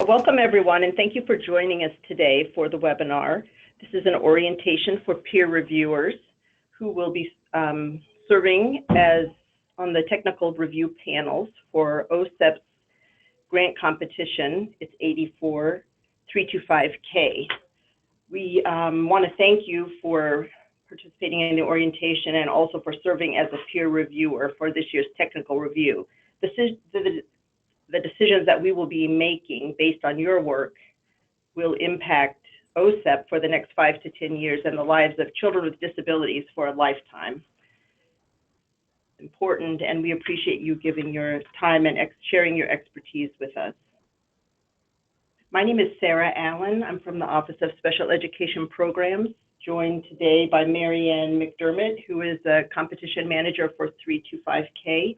Welcome everyone, and thank you for joining us today for the webinar. This is an orientation for peer reviewers who will be serving as on the technical review panels for OSEP's grant competition. It's 84325K. We want to thank you for participating in the orientation and also for serving as a peer reviewer for this year's technical review. The decisions that we will be making based on your work will impact OSEP for the next 5 to 10 years and the lives of children with disabilities for a lifetime. Important, and we appreciate you giving your time and sharing your expertise with us. My name is Sarah Allen. I'm from the Office of Special Education Programs, joined today by Marianne McDermott, who is a competition manager for 325K.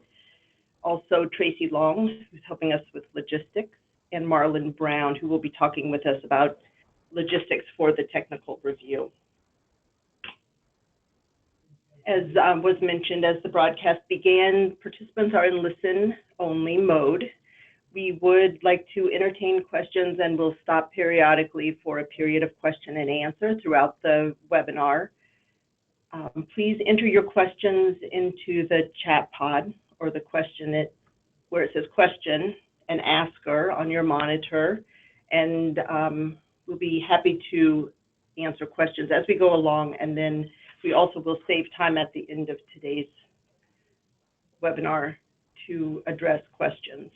Also Tracy Long, who's helping us with logistics, and Marlon Brown, who will be talking with us about logistics for the technical review. As was mentioned, as the broadcast began, participants are in listen-only mode. We would like to entertain questions and we'll stop periodically for a period of question and answer throughout the webinar. Please enter your questions into the chat pod or the question where it says question and asker on your monitor, and we'll be happy to answer questions as we go along, and then we also will save time at the end of today's webinar to address questions.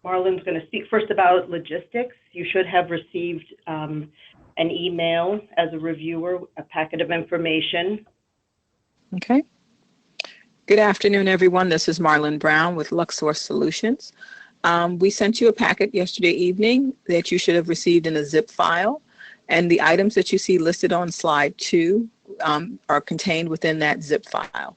Marlon's going to speak first about logistics. You should have received an email as a reviewer, a packet of information. Okay. Good afternoon, everyone. This is Marlon Brown with Luxsource Solutions. We sent you a packet yesterday evening that you should have received in a zip file, and the items that you see listed on slide 2 are contained within that zip file.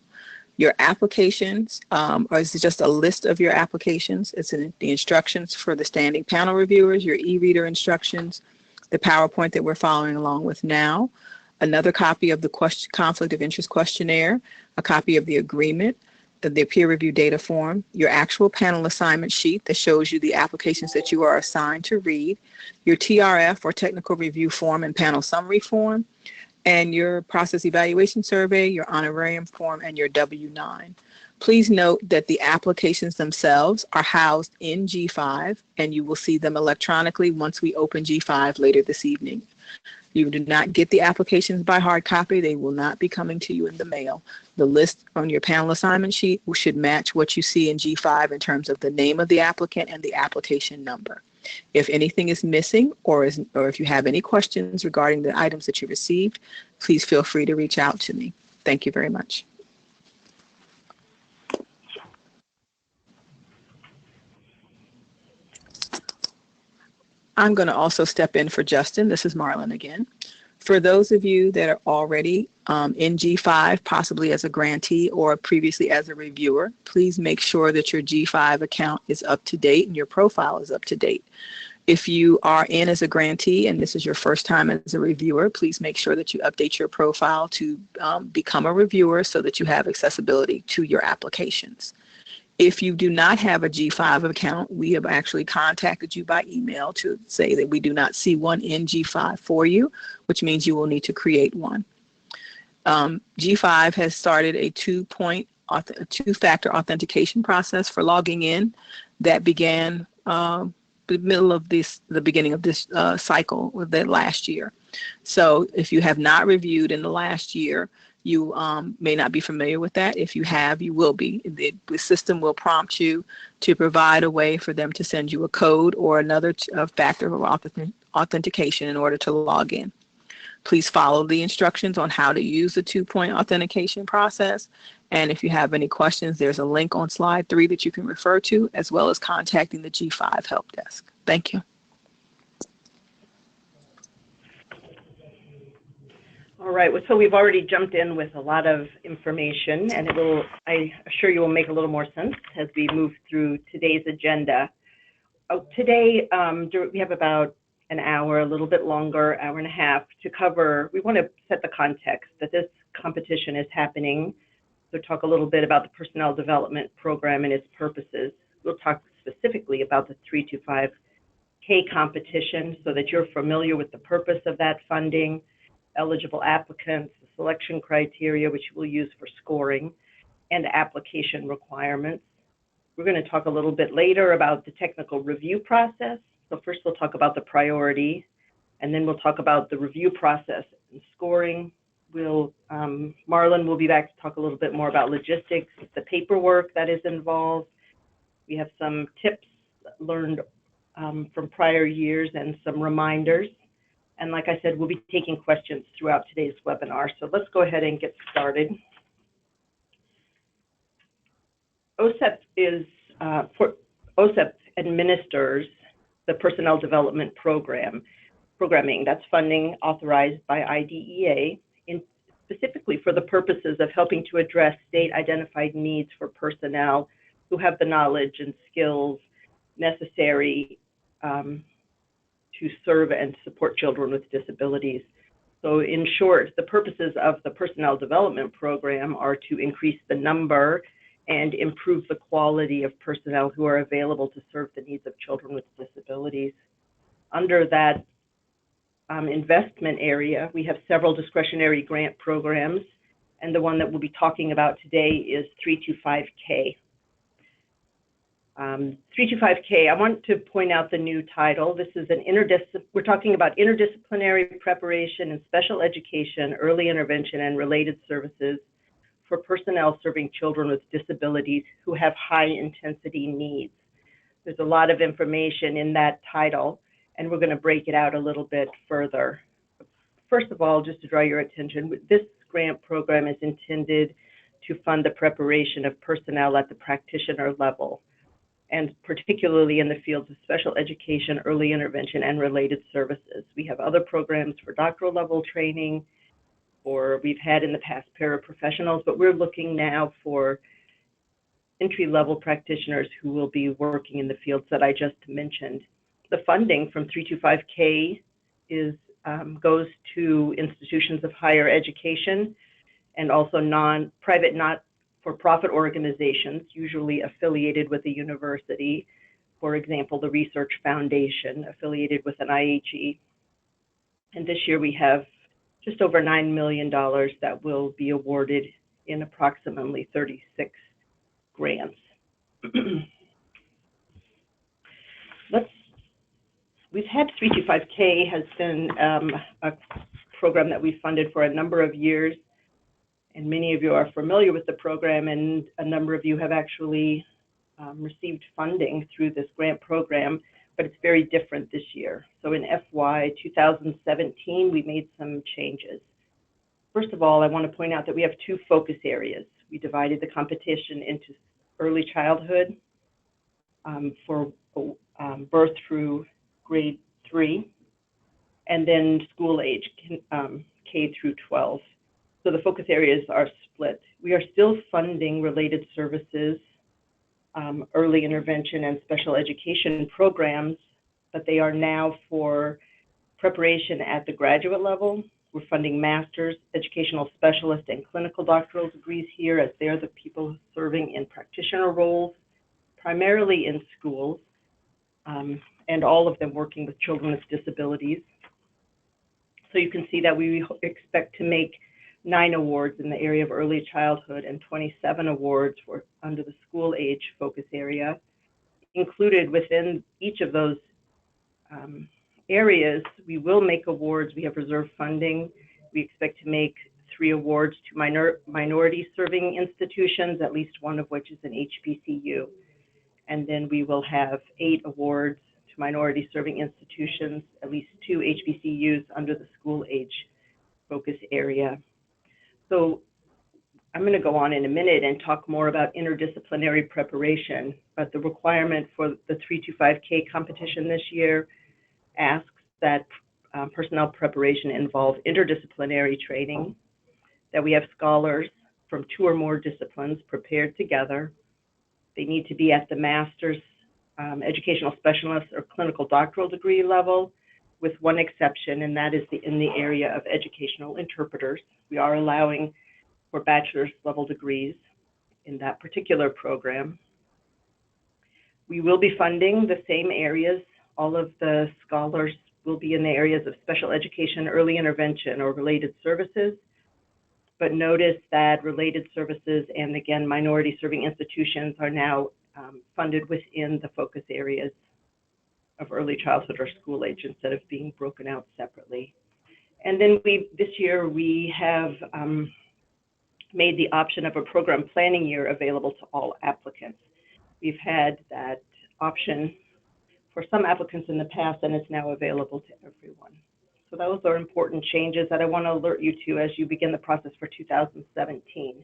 Your applications, or is just a list of your applications. It's in the instructions for the standing panel reviewers, your e-reader instructions, the PowerPoint that we're following along with now, another copy of the conflict of interest questionnaire, a copy of the agreement, the peer review data form, your actual panel assignment sheet that shows you the applications that you are assigned to read, your TRF or technical review form and panel summary form, and your process evaluation survey, your honorarium form, and your W-9. Please note that the applications themselves are housed in G5, and you will see them electronically once we open G5 later this evening. You do not get the applications by hard copy. They will not be coming to you in the mail. The list on your panel assignment sheet should match what you see in G5 in terms of the name of the applicant and the application number. If anything is missing or if you have any questions regarding the items that you received, please feel free to reach out to me. Thank you very much. I'm going to also step in for Justin. This is Marlon again. For those of you that are already in G5, possibly as a grantee or previously as a reviewer, please make sure that your G5 account is up to date and your profile is up to date. If you are in as a grantee and this is your first time as a reviewer, please make sure that you update your profile to become a reviewer so that you have accessibility to your applications. If you do not have a G5 account, we have actually contacted you by email to say that we do not see one in G5 for you, which means you will need to create one. G5 has started a two-factor authentication process for logging in that began the beginning of this cycle with that last year. So if you have not reviewed in the last year, you may not be familiar with that. If you have, you will be. The system will prompt you to provide a way for them to send you a code or another factor of authentication in order to log in. Please follow the instructions on how to use the two-point authentication process. And if you have any questions, there's a link on slide 3 that you can refer to, as well as contacting the G5 help desk. Thank you. All right, so we've already jumped in with a lot of information, and I assure you will make a little more sense as we move through today's agenda. Today, we have about an hour, a little bit longer, hour and a half to cover. We want to set the context that this competition is happening. So talk a little bit about the personnel development program and its purposes, we'll talk specifically about the 325K competition so that you're familiar with the purpose of that funding, eligible applicants, the selection criteria, which we'll use for scoring, and application requirements. We're going to talk a little bit later about the technical review process. So first we'll talk about the priority, and then we'll talk about the review process and scoring. Marlon will be back to talk a little bit more about logistics, the paperwork that is involved. We have some tips learned from prior years and some reminders. And like I said, we'll be taking questions throughout today's webinar. So let's go ahead and get started. OSEP administers the Personnel Development Programming. That's funding authorized by IDEA, specifically for the purposes of helping to address state-identified needs for personnel who have the knowledge and skills necessary to serve and support children with disabilities. So in short, the purposes of the Personnel Development Program are to increase the number and improve the quality of personnel who are available to serve the needs of children with disabilities. Under that investment area, we have several discretionary grant programs, and the one that we'll be talking about today is 325K. 325K, I want to point out the new title. This is we're talking about interdisciplinary preparation in special education, early intervention, and related services for personnel serving children with disabilities who have high intensity needs. There's a lot of information in that title, and we're going to break it out a little bit further. First of all, just to draw your attention, this grant program is intended to fund the preparation of personnel at the practitioner level, and particularly in the fields of special education, early intervention, and related services. We have other programs for doctoral level training, or we've had in the past paraprofessionals, but we're looking now for entry-level practitioners who will be working in the fields that I just mentioned. The funding from 325K goes to institutions of higher education and also private not-for-profit organizations, usually affiliated with a university. For example, the Research Foundation, affiliated with an IHE. And this year we have just over $9 million that will be awarded in approximately 36 grants. We've had 325K has been a program that we've funded for a number of years, and many of you are familiar with the program, and a number of you have actually received funding through this grant program, but it's very different this year. So in FY 2017, we made some changes. First of all, I want to point out that we have two focus areas. We divided the competition into early childhood for birth through grade 3, and then school age, K through 12. So the focus areas are split. We are still funding related services, early intervention and special education programs, but they are now for preparation at the graduate level. We're funding master's, educational specialist, and clinical doctoral degrees here, as they're the people serving in practitioner roles, primarily in schools, and all of them working with children with disabilities. So you can see that we expect to make 9 awards in the area of early childhood and 27 awards under the school age focus area. Included within each of those areas, we will make awards. We have reserve funding. We expect to make 3 awards to minority serving institutions, at least one of which is an HBCU. And then we will have 8 awards to minority serving institutions, at least 2 HBCUs under the school age focus area. So I'm going to go on in a minute and talk more about interdisciplinary preparation, but the requirement for the 325K competition this year asks that personnel preparation involve interdisciplinary training, that we have scholars from 2 or more disciplines prepared together. They need to be at the master's, educational specialist, or clinical doctoral degree level, with one exception, and that is in the area of educational interpreters. We are allowing for bachelor's level degrees in that particular program. We will be funding the same areas. All of the scholars will be in the areas of special education, early intervention, or related services. But notice that related services and, again, minority serving institutions are now funded within the focus areas of early childhood or school age instead of being broken out separately. And then this year we have made the option of a program planning year available to all applicants. We've had that option for some applicants in the past, and it's now available to everyone. So those are important changes that I want to alert you to as you begin the process for 2017.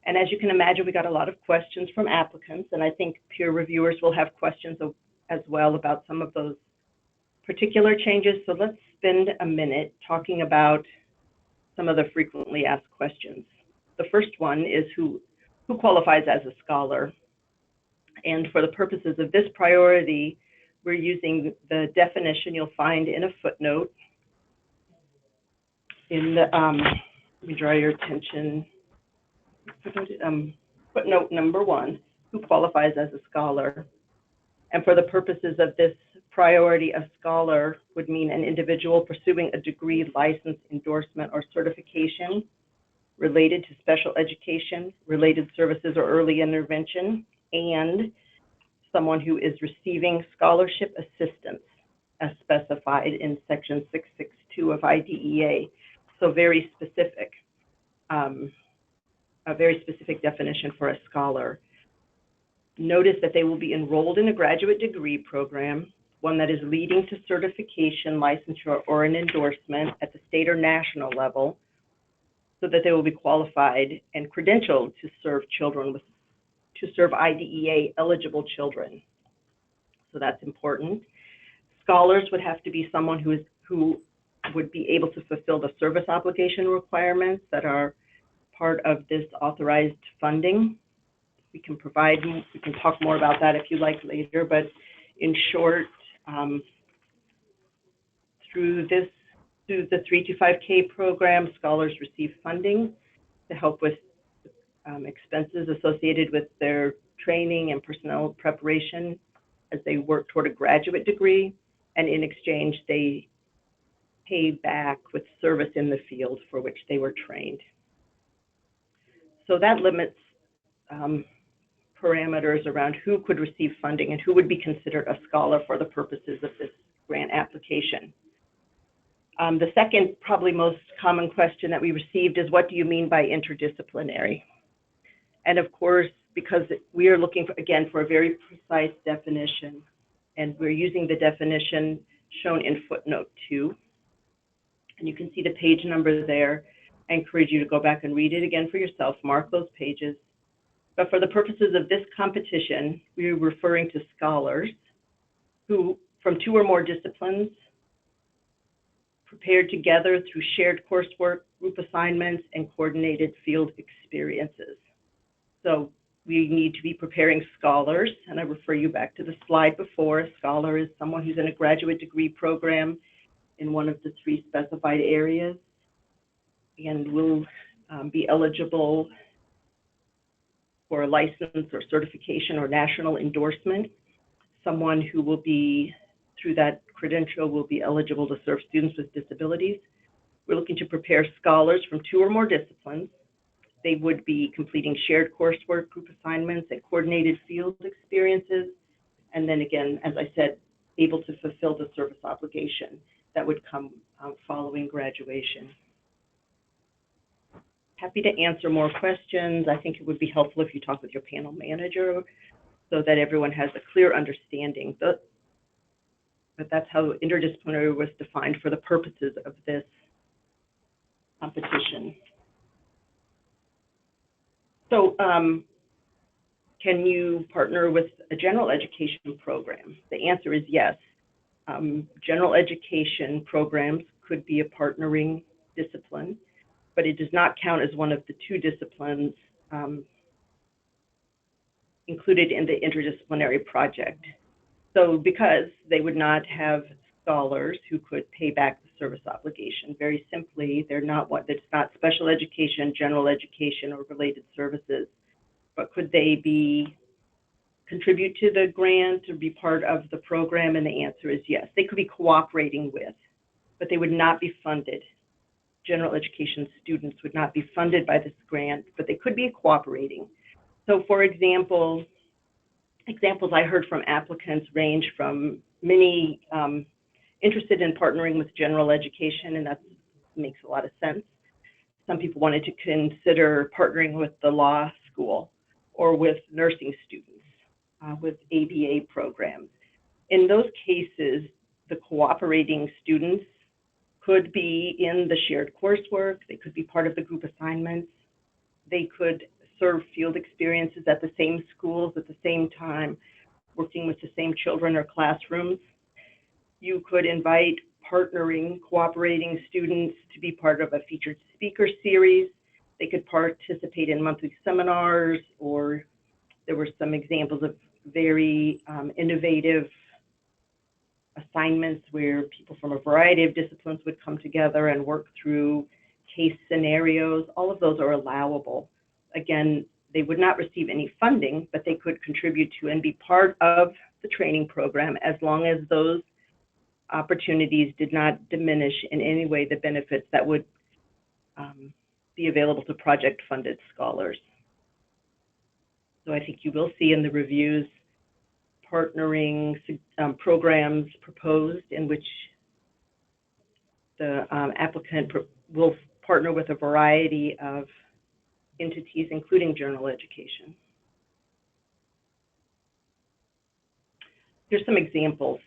And as you can imagine, we got a lot of questions from applicants, and I think peer reviewers will have questions as well about some of those particular changes. So let's spend a minute talking about some of the frequently asked questions. The first one is who qualifies as a scholar? And for the purposes of this priority, we're using the definition you'll find in a footnote in the, let me draw your attention, footnote number 1, who qualifies as a scholar. And for the purposes of this priority, a scholar would mean an individual pursuing a degree, license, endorsement, or certification related to special education, related services, or early intervention, and someone who is receiving scholarship assistance as specified in section 662 of IDEA. So very specific, a very specific definition for a scholar. Notice that they will be enrolled in a graduate degree program, one that is leading to certification, licensure, or an endorsement at the state or national level, so that they will be qualified and credentialed to serve IDEA eligible children. So that's important. Scholars would have to be someone who would be able to fulfill the service obligation requirements that are part of this authorized funding. We can talk more about that if you like later, but in short, through the 325K program, scholars receive funding to help with expenses associated with their training and personnel preparation as they work toward a graduate degree, and in exchange, they pay back with service in the field for which they were trained. So that limits parameters around who could receive funding and who would be considered a scholar for the purposes of this grant application. The second, probably most common question that we received is, what do you mean by interdisciplinary? And of course, because we are looking for, again, for a very precise definition, and we're using the definition shown in footnote 2. And you can see the page number there. I encourage you to go back and read it again for yourself, mark those pages. But for the purposes of this competition, we're referring to scholars who, from 2 or more disciplines, prepared together through shared coursework, group assignments, and coordinated field experiences. So we need to be preparing scholars, and I refer you back to the slide before. A scholar is someone who's in a graduate degree program in one of the 3 specified areas and will be eligible for a license or certification or national endorsement. Someone who will be, through that credential, will be eligible to serve students with disabilities. We're looking to prepare scholars from 2 or more disciplines. They would be completing shared coursework, group assignments, and coordinated field experiences. And then again, as I said, able to fulfill the service obligation that would come following graduation. Happy to answer more questions. I think it would be helpful if you talk with your panel manager so that everyone has a clear understanding. But that's how interdisciplinary was defined for the purposes of this competition. So can you partner with a general education program? The answer is yes. General education programs could be a partnering discipline, but it does not count as one of the 2 disciplines included in the interdisciplinary project. So because they would not have scholars who could pay back the service obligation, very simply, it's not special education, general education, or related services, but could they be contribute to the grant or be part of the program? And the answer is yes. They could be cooperating with, but they would not be funded. General education students would not be funded by this grant, but they could be cooperating. So for example, examples I heard from applicants range from many interested in partnering with general education, and that makes a lot of sense. Some people wanted to consider partnering with the law school or with nursing students, with ABA programs. In those cases, the cooperating students could be in the shared coursework, they could be part of the group assignments, they could serve field experiences at the same schools at the same time, working with the same children or classrooms. You could invite partnering, cooperating students to be part of a featured speaker series. They could participate in monthly seminars, or there were some examples of very innovative assignments where people from a variety of disciplines would come together and work through case scenarios. All of those are allowable. Again, they would not receive any funding, but they could contribute to and be part of the training program as long as those opportunities did not diminish in any way the benefits that would be available to project-funded scholars. So I think you will see in the reviews partnering programs proposed in which the applicant will partner with a variety of entities, including general education. Here's some examples.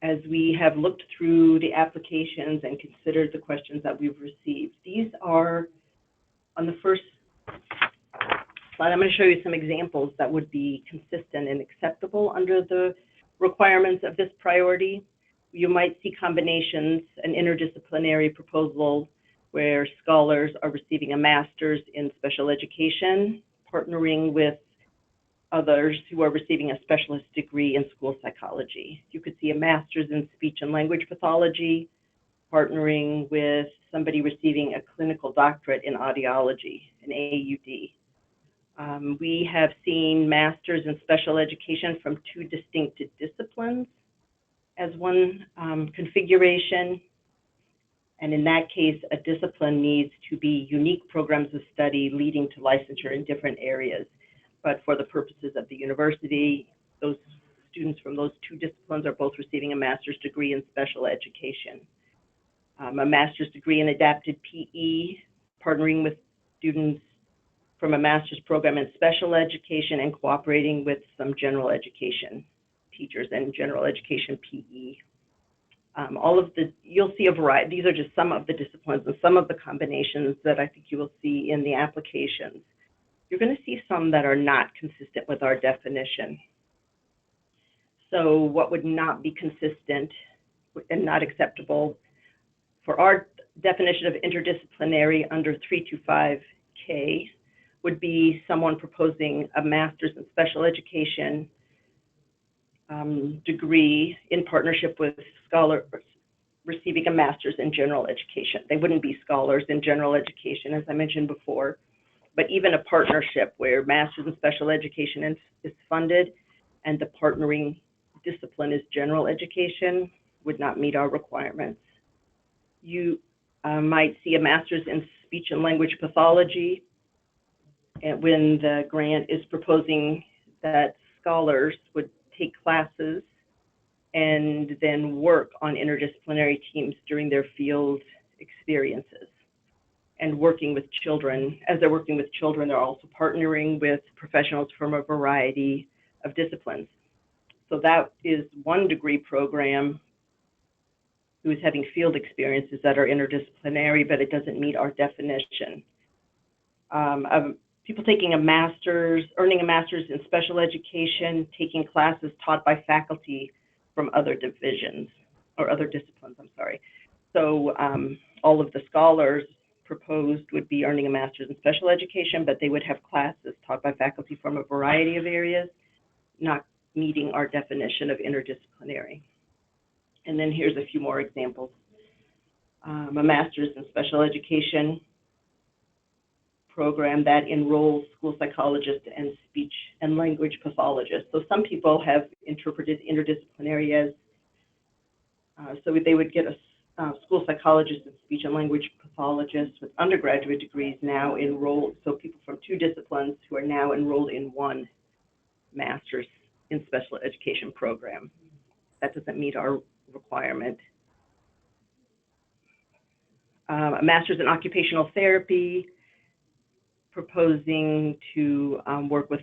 As we have looked through the applications and considered the questions that we've received, these are, on the first slide, I'm going to show you some examples that would be consistent and acceptable under the requirements of this priority. You might see combinations, an interdisciplinary proposal where scholars are receiving a master's in special education, partnering with others who are receiving a specialist degree in school psychology. You could see a master's in speech and language pathology, partnering with somebody receiving a clinical doctorate in audiology, an AUD. We have seen masters in special education from two distinct disciplines as one configuration. And in that case, a discipline needs to be unique programs of study leading to licensure in different areas. But for the purposes of the university, those students from those two disciplines are both receiving a master's degree in special education. A master's degree in adapted PE, partnering with students from a master's program in special education and cooperating with some general education teachers and general education PE. You'll see a variety. These are just some of the disciplines and some of the combinations that I think you will see in the applications. You're going to see some that are not consistent with our definition. So what would not be consistent and not acceptable for our definition of interdisciplinary under 325K would be someone proposing a master's in special education degree in partnership with scholars receiving a master's in general education. They wouldn't be scholars in general education, as I mentioned before, but even a partnership where master's in special education is funded and the partnering discipline is general education would not meet our requirements. You might see a master's in speech and language pathology, and when the grant is proposing that scholars would take classes and then work on interdisciplinary teams during their field experiences and working with children. As they're working with children, they're also partnering with professionals from a variety of disciplines. So that is one degree program who is having field experiences that are interdisciplinary, but it doesn't meet our definition. People taking a master's, earning a master's in special education, taking classes taught by faculty from other divisions, or other disciplines, I'm sorry. So all of the scholars proposed would be earning a master's in special education, but they would have classes taught by faculty from a variety of areas, not meeting our definition of interdisciplinary. And then here's a few more examples. A master's in special education program that enrolls school psychologists and speech and language pathologists. So some people have interpreted interdisciplinary as, so they would get a school psychologist and speech and language pathologists with undergraduate degrees now enrolled. So people from 2 disciplines who are now enrolled in 1 master's in special education program. That doesn't meet our requirement. A master's in occupational therapy, proposing to work with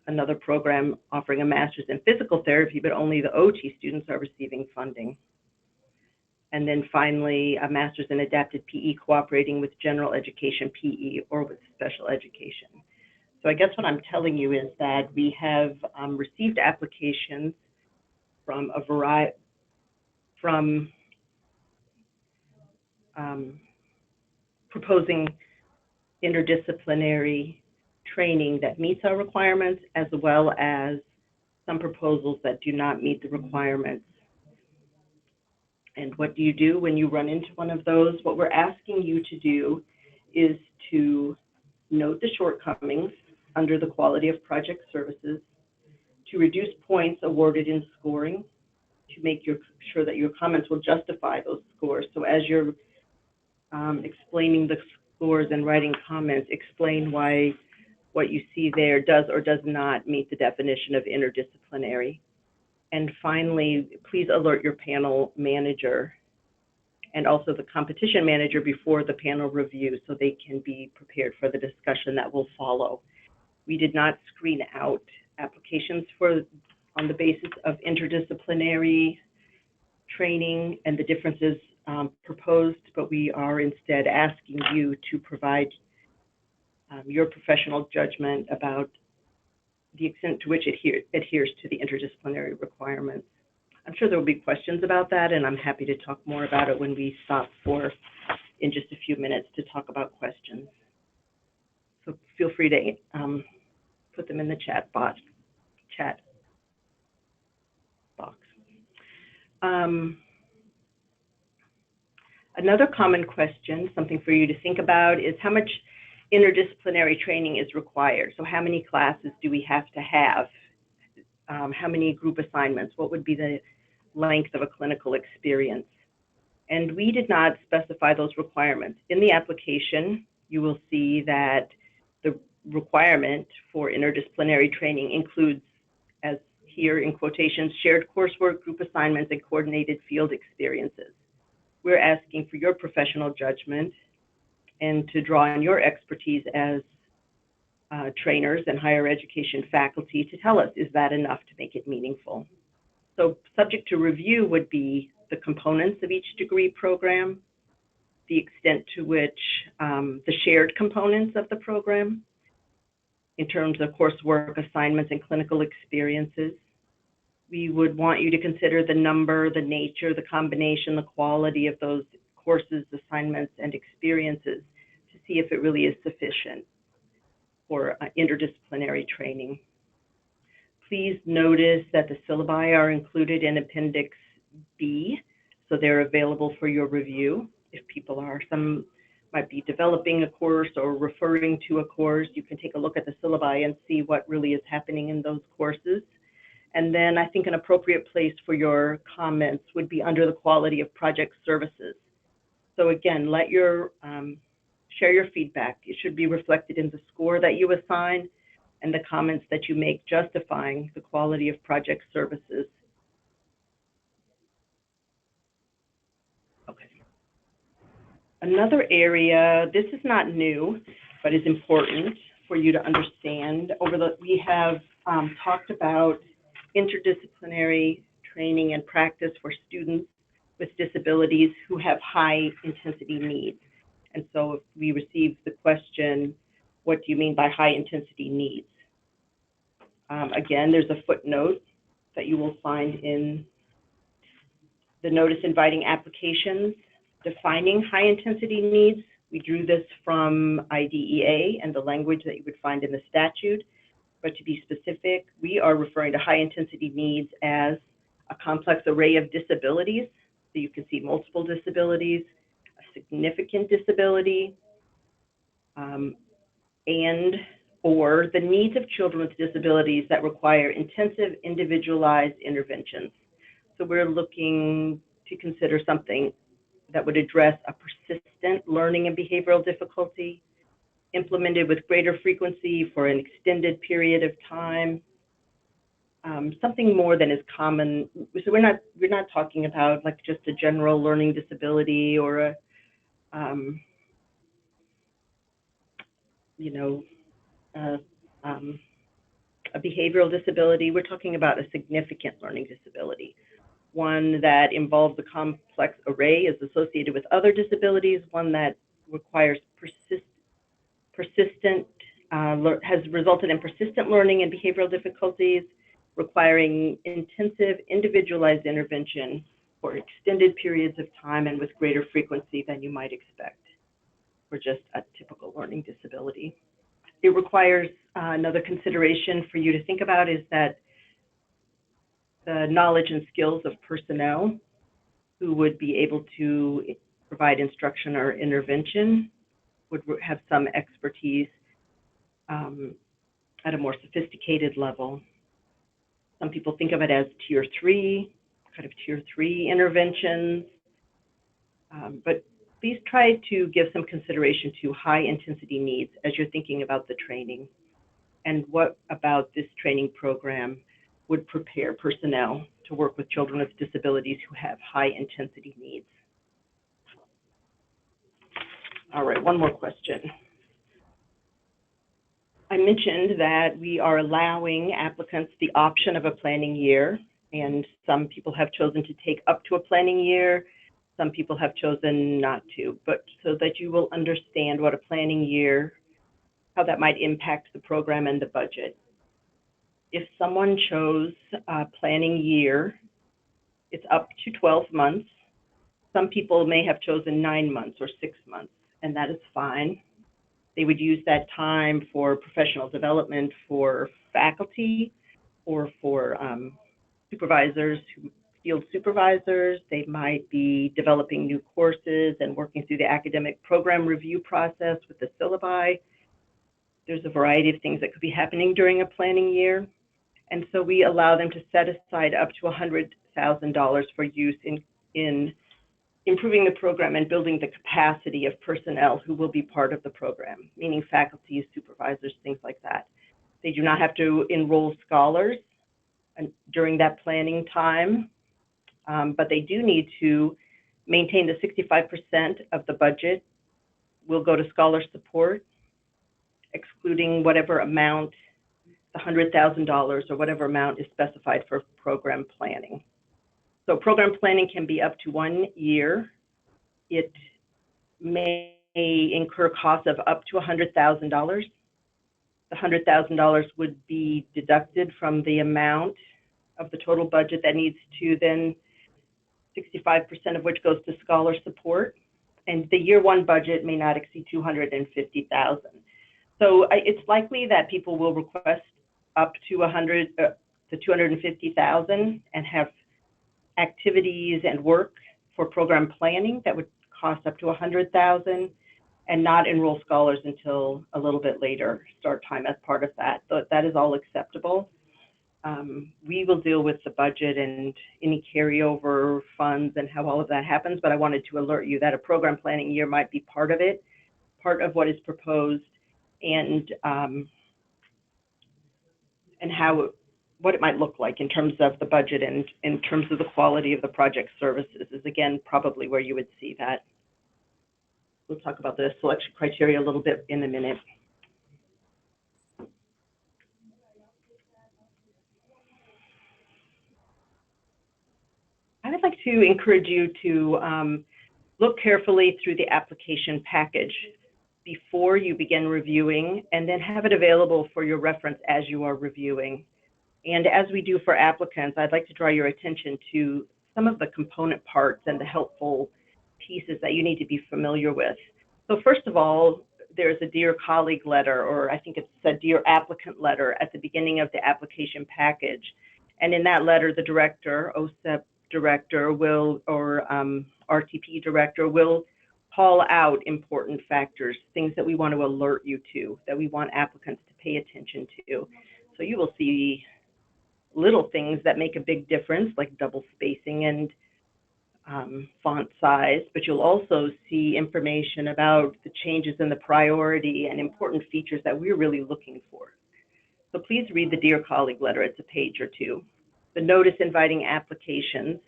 another program offering a master's in physical therapy, but only the OT students are receiving funding. And then finally, a master's in adapted PE cooperating with general education PE or with special education. So I guess what I'm telling you is that we have received applications from a variety, from proposing interdisciplinary training that meets our requirements, as well as some proposals that do not meet the requirements. And what do you do when you run into one of those? What we're asking you to do is to note the shortcomings under the quality of project services, to reduce points awarded in scoring, to make sure that your comments will justify those scores. So as you're explaining the scores and writing comments, explain why what you see there does or does not meet the definition of interdisciplinary. And finally, please alert your panel manager and also the competition manager before the panel review so they can be prepared for the discussion that will follow. We did not screen out applications on the basis of interdisciplinary training and the differences proposed, but we are instead asking you to provide your professional judgment about the extent to which it adheres to the interdisciplinary requirements. I'm sure there will be questions about that, and I'm happy to talk more about it when we stop in just a few minutes to talk about questions. So feel free to put them in the chat box. Another common question, something for you to think about, is how much interdisciplinary training is required. So how many classes do we have to have? How many group assignments? What would be the length of a clinical experience? And we did not specify those requirements. In the application, you will see that the requirement for interdisciplinary training includes, as here in quotations, shared coursework, group assignments, and coordinated field experiences. We're asking for your professional judgment and to draw on your expertise as trainers and higher education faculty to tell us, is that enough to make it meaningful? So subject to review would be the components of each degree program, the extent to which the shared components of the program in terms of coursework, assignments, and clinical experiences. We would want you to consider the number, the nature, the combination, the quality of those courses, assignments, and experiences to see if it really is sufficient for interdisciplinary training. Please notice that the syllabi are included in Appendix B, so they're available for your review. If people some might be developing a course or referring to a course, you can take a look at the syllabi and see what really is happening in those courses. And then I think an appropriate place for your comments would be under the quality of project services. So again, share your feedback. It should be reflected in the score that you assign and the comments that you make justifying the quality of project services. Okay. Another area, this is not new, but is important for you to understand. We have talked about interdisciplinary training and practice for students with disabilities who have high intensity needs. And so if we receive the question, what do you mean by high intensity needs? Again, there's a footnote that you will find in the notice inviting applications defining high intensity needs. We drew this from IDEA and the language that you would find in the statute. But to be specific, we are referring to high intensity needs as a complex array of disabilities. So you can see multiple disabilities, a significant disability, and or the needs of children with disabilities that require intensive individualized interventions. So we're looking to consider something that would address a persistent learning and behavioral difficulty, implemented with greater frequency for an extended period of time, something more than is common. So we're not talking about like just a general learning disability or a, you know, a, a behavioral disability. We're talking about a significant learning disability, one that involves a complex array, is associated with other disabilities, one that requires has resulted in persistent learning and behavioral difficulties, requiring intensive individualized intervention for extended periods of time and with greater frequency than you might expect for just a typical learning disability. It requires another consideration for you to think about is that the knowledge and skills of personnel who would be able to provide instruction or intervention would have some expertise at a more sophisticated level. Some people think of it as tier 3 interventions, but please try to give some consideration to high intensity needs as you're thinking about the training, and what about this training program would prepare personnel to work with children with disabilities who have high intensity needs. All right, one more question. I mentioned that we are allowing applicants the option of a planning year, and some people have chosen to take up to a planning year. Some people have chosen not to, but so that you will understand what a planning year, how that might impact the program and the budget. If someone chose a planning year, it's up to 12 months. Some people may have chosen 9 months or 6 months, and that is fine. They would use that time for professional development for faculty or for supervisors, field supervisors. They might be developing new courses and working through the academic program review process with the syllabi. There's a variety of things that could be happening during a planning year. And so we allow them to set aside up to $100,000 for use in improving the program and building the capacity of personnel who will be part of the program, meaning faculty, supervisors, things like that. They do not have to enroll scholars during that planning time, but they do need to maintain the 65% of the budget will go to scholar support, excluding whatever amount, the $100,000 or whatever amount is specified for program planning. So program planning can be up to 1 year. It may incur costs of up to $100,000. The $100,000 would be deducted from the amount of the total budget that needs to then 65% of which goes to scholar support. And the year 1 budget may not exceed $250,000. So it's likely that people will request up to $250,000 and have activities and work for program planning that would cost up to $100,000 and not enroll scholars until a little bit later start time as part of that. So that is all acceptable. We will deal with the budget and any carryover funds and how all of that happens, but I wanted to alert you that a program planning year might be part of it, part of what is proposed, and what it might look like in terms of the budget and in terms of the quality of the project services is, again, probably where you would see that. We'll talk about the selection criteria a little bit in a minute. I would like to encourage you to look carefully through the application package before you begin reviewing, and then have it available for your reference as you are reviewing. And as we do for applicants, I'd like to draw your attention to some of the component parts and the helpful pieces that you need to be familiar with. So first of all, there's a Dear Colleague letter, or I think it's a Dear Applicant letter at the beginning of the application package. And in that letter, the director, OSEP director will, or RTP director will call out important factors, things that we want to alert you to, that we want applicants to pay attention to. So you will see little things that make a big difference, like double spacing and font size, but you'll also see information about the changes in the priority and important features that we're really looking for. So please read the Dear Colleague letter. It's a page or two. The notice inviting applications.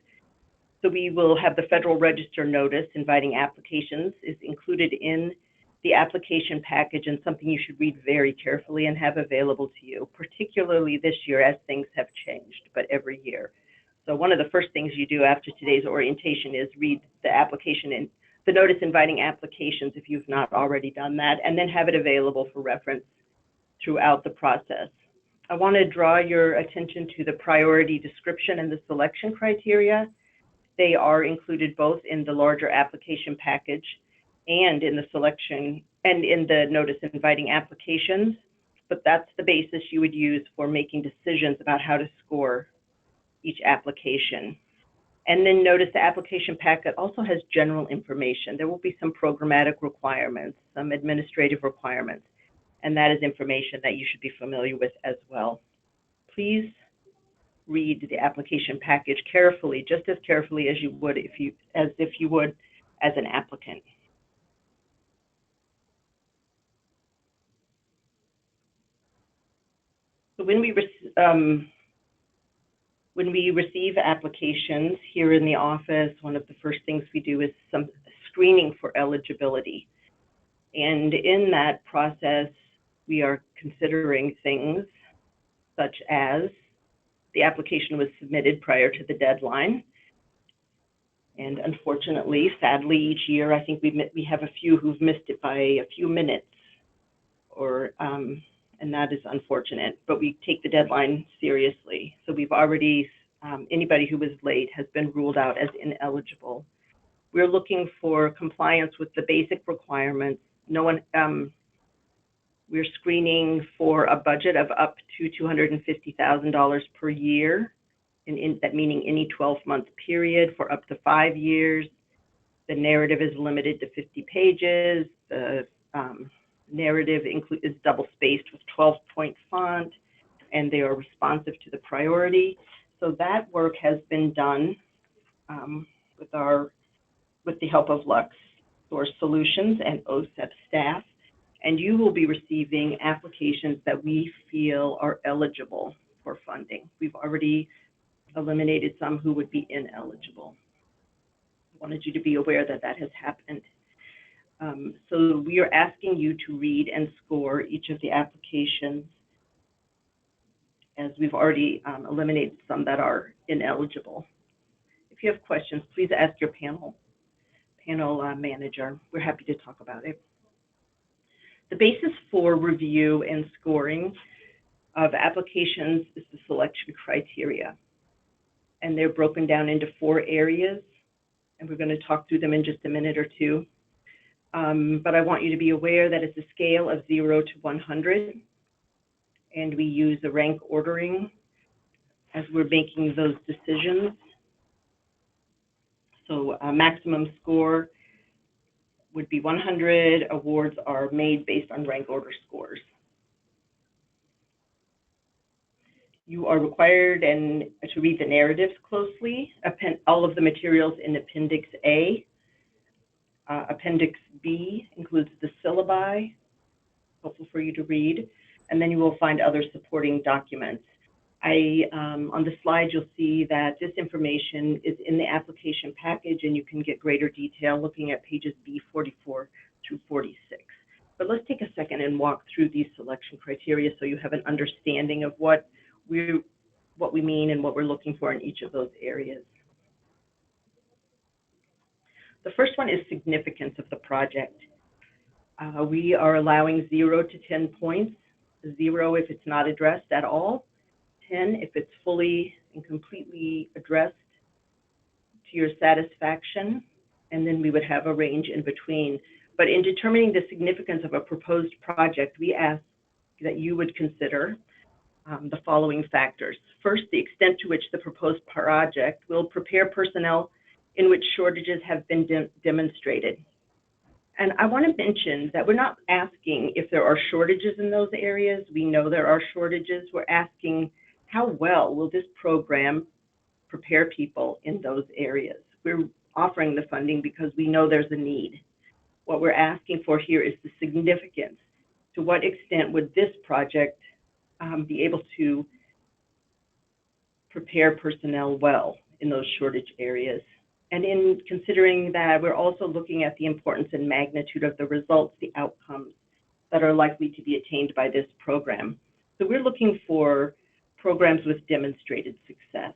So we will have the Federal Register notice inviting applications is included in the application package, and something you should read very carefully and have available to you, particularly this year as things have changed, but every year. So one of the first things you do after today's orientation is read the application and the notice inviting applications if you've not already done that, and then have it available for reference throughout the process. I want to draw your attention to the priority description and the selection criteria. They are included both in the larger application package and in the selection and in the notice inviting applications, but that's the basis you would use for making decisions about how to score each application. And then notice the application packet also has general information. There will be some programmatic requirements, some administrative requirements, and that is information that you should be familiar with as well. Please read the application package carefully, just as carefully as you would if you would as an applicant. So when we receive applications here in the office, one of the first things we do is some screening for eligibility. And in that process, we are considering things such as the application was submitted prior to the deadline. And unfortunately, sadly, each year, I think we have a few who've missed it by a few minutes, and that is unfortunate, but we take the deadline seriously. So we've already, anybody who was late has been ruled out as ineligible. We're looking for compliance with the basic requirements. We're screening for a budget of up to $250,000 per year, that meaning any 12-month period for up to 5 years. The narrative is limited to 50 pages. The narrative is double-spaced with 12-point font, and they are responsive to the priority. So that work has been done with the help of LuxSource Solutions and OSEP staff, and you will be receiving applications that we feel are eligible for funding. We've already eliminated some who would be ineligible. I wanted you to be aware that that has happened. So we are asking you to read and score each of the applications, as we've already eliminated some that are ineligible. If you have questions, please ask your panel manager. We're happy to talk about it. The basis for review and scoring of applications is the selection criteria, and they're broken down into 4 areas, and we're going to talk through them in just a minute or two. But I want you to be aware that it's a scale of 0 to 100, and we use the rank ordering as we're making those decisions. So a maximum score would be 100. Awards are made based on rank order scores. You are required to read the narratives closely. All of the materials in Appendix A. Appendix B includes the syllabi, helpful for you to read, and then you will find other supporting documents. On the slide, you'll see that this information is in the application package, and you can get greater detail looking at pages B44 through 46. But let's take a second and walk through these selection criteria so you have an understanding of what we mean and what we're looking for in each of those areas. The first one is significance of the project. We are allowing 0 to 10 points, 0 if it's not addressed at all, 10 if it's fully and completely addressed to your satisfaction, and then we would have a range in between. But in determining the significance of a proposed project, we ask that you would consider the following factors. First, the extent to which the proposed project will prepare personnel in which shortages have been demonstrated. And I want to mention that we're not asking if there are shortages in those areas. We know there are shortages. We're asking how well will this program prepare people in those areas. We're offering the funding because we know there's a need. What we're asking for here is the significance. To what extent would this project be able to prepare personnel well in those shortage areas? And in considering that, we're also looking at the importance and magnitude of the results, the outcomes that are likely to be attained by this program. So we're looking for programs with demonstrated success.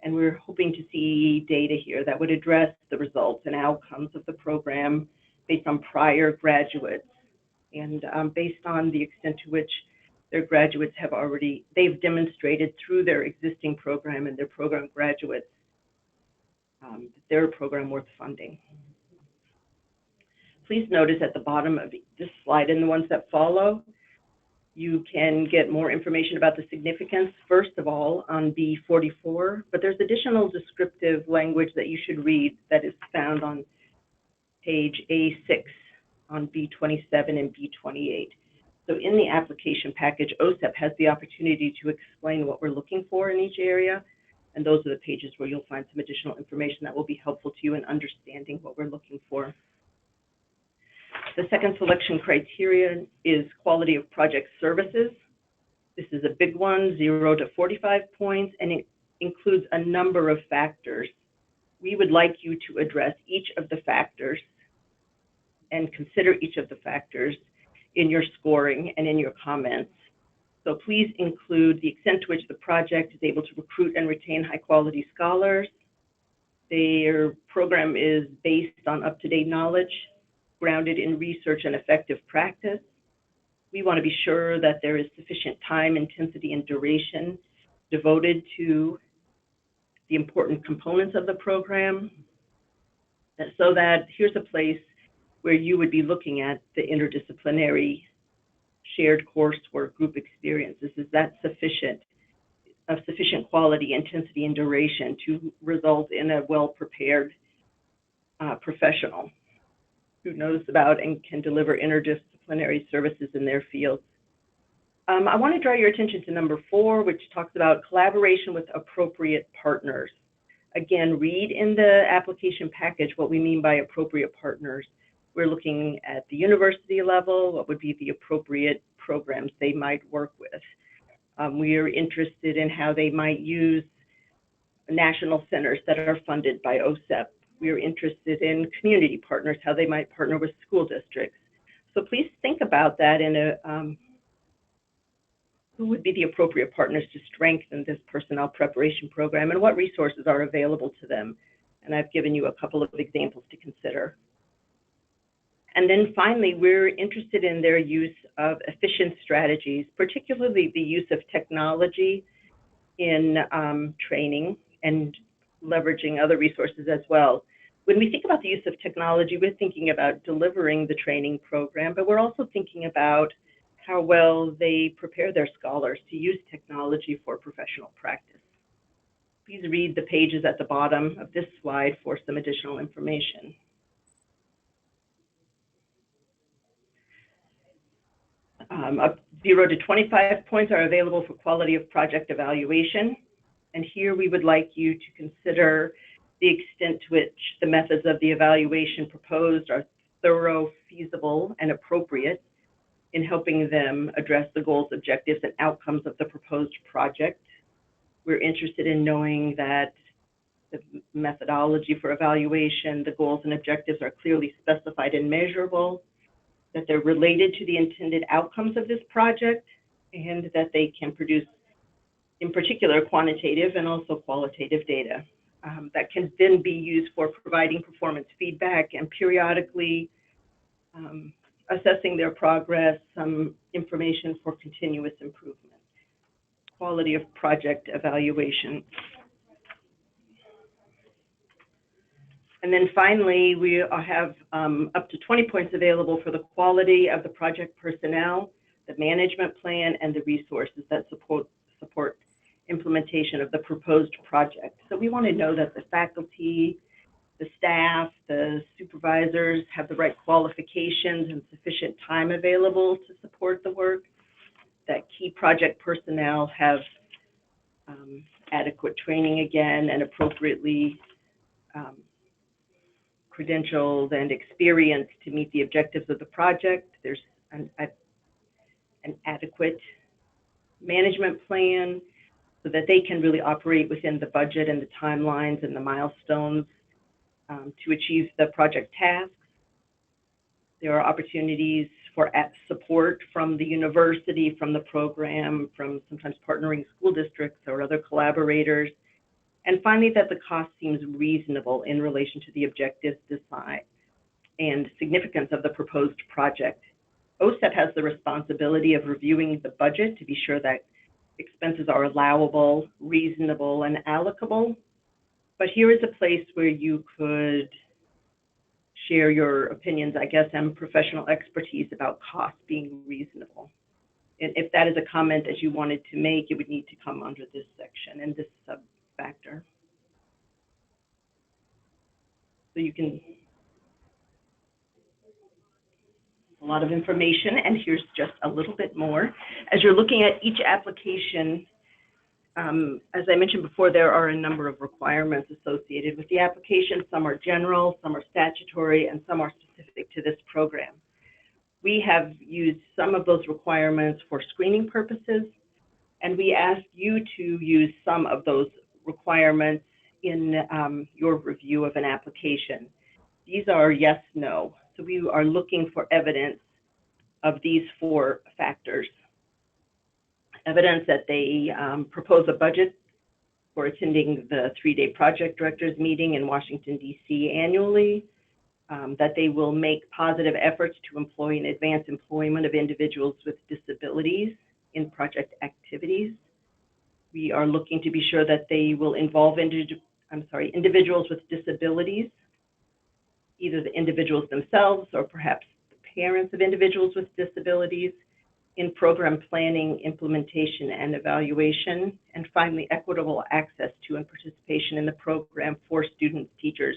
And we're hoping to see data here that would address the results and outcomes of the program based on prior graduates and based on the extent to which their graduates have they've demonstrated through their existing program and their program graduates that they're a program worth funding. Please notice at the bottom of this slide and the ones that follow, you can get more information about the significance, first of all, on B44, but there's additional descriptive language that you should read that is found on page A6 on B27 and B28. So in the application package, OSEP has the opportunity to explain what we're looking for in each area, and those are the pages where you'll find some additional information that will be helpful to you in understanding what we're looking for. The second selection criterion is quality of project services. This is a big one, 0 to 45 points, and it includes a number of factors. We would like you to address each of the factors and consider each of the factors in your scoring and in your comments. So please include the extent to which the project is able to recruit and retain high quality scholars. Their program is based on up-to-date knowledge, grounded in research and effective practice. We want to be sure that there is sufficient time, intensity, and duration devoted to the important components of the program, so that here's a place where you would be looking at the interdisciplinary shared coursework group experiences. Is that sufficient, of sufficient quality, intensity, and duration to result in a well-prepared professional who knows about and can deliver interdisciplinary services in their fields? I want to draw your attention to number 4, which talks about collaboration with appropriate partners. Again, read in the application package what we mean by appropriate partners. We're looking at the university level, what would be the appropriate programs they might work with. We are interested in how they might use national centers that are funded by OSEP. We are interested in community partners, how they might partner with school districts. So please think about that in who would be the appropriate partners to strengthen this personnel preparation program and what resources are available to them. And I've given you a couple of examples to consider. And then finally, we're interested in their use of efficient strategies, particularly the use of technology in training and leveraging other resources as well. When we think about the use of technology, we're thinking about delivering the training program, but we're also thinking about how well they prepare their scholars to use technology for professional practice. Please read the pages at the bottom of this slide for some additional information. Up 0 to 25 points are available for quality of project evaluation. And here we would like you to consider the extent to which the methods of the evaluation proposed are thorough, feasible, and appropriate in helping them address the goals, objectives, and outcomes of the proposed project. We're interested in knowing that the methodology for evaluation, the goals and objectives are clearly specified and measurable, that they're related to the intended outcomes of this project, and that they can produce, in particular, quantitative and also qualitative data that can then be used for providing performance feedback and periodically assessing their progress, some information for continuous improvement. Quality of project evaluation. And then finally, we have up to 20 points available for the quality of the project personnel, the management plan, and the resources that support implementation of the proposed project. So we want to know that the faculty, the staff, the supervisors have the right qualifications and sufficient time available to support the work, that key project personnel have adequate training again and appropriately credentialed and experienced to meet the objectives of the project. There's an adequate management plan so that they can really operate within the budget and the timelines and the milestones to achieve the project tasks. There are opportunities for support from the university, from the program, from sometimes partnering school districts or other collaborators. And finally, that the cost seems reasonable in relation to the objectives, design, and significance of the proposed project. OSEP has the responsibility of reviewing the budget to be sure that expenses are allowable, reasonable, and allocable. But here is a place where you could share your opinions, I guess, and professional expertise about costs being reasonable. And if that is a comment that you wanted to make, it would need to come under this section and this sub-factor. So you can, a lot of information, and here's just a little bit more. As you're looking at each application, as I mentioned before, there are a number of requirements associated with the application. Some are general, some are statutory, and some are specific to this program. We have used some of those requirements for screening purposes, and we ask you to use some of those requirements in your review of an application. These are yes, no. So we are looking for evidence of these 4 factors. Evidence that they propose a budget for attending the 3-day project directors meeting in Washington, D.C. annually, that they will make positive efforts to employ and advance employment of individuals with disabilities in project activities. We are looking to be sure that they will involve individuals with disabilities, either the individuals themselves or perhaps the parents of individuals with disabilities, in program planning, implementation, and evaluation, and finally, equitable access to and participation in the program for students, teachers,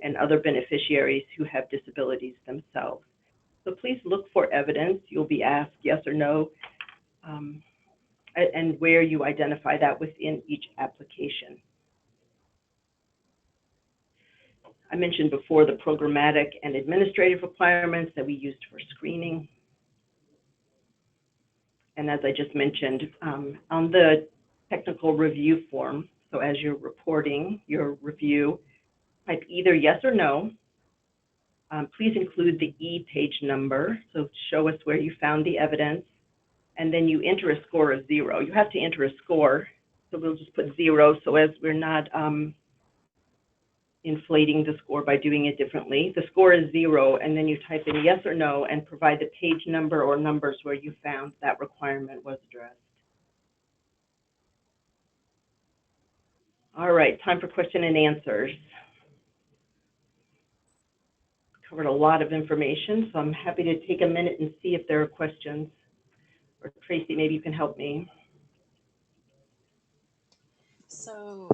and other beneficiaries who have disabilities themselves. So please look for evidence. You'll be asked yes or no, and where you identify that within each application. I mentioned before the programmatic and administrative requirements that we used for screening. And as I just mentioned, on the technical review form, so as you're reporting your review, type either yes or no. Please include the E page number, so show us where you found the evidence, and then you enter a score of 0. You have to enter a score, so we'll just put 0 so as we're not inflating the score by doing it differently. The score is 0, and then you type in yes or no and provide the page number or numbers where you found that requirement was addressed. All right, time for question and answers. Covered a lot of information, so I'm happy to take a minute and see if there are questions. Or Tracy, maybe you can help me. So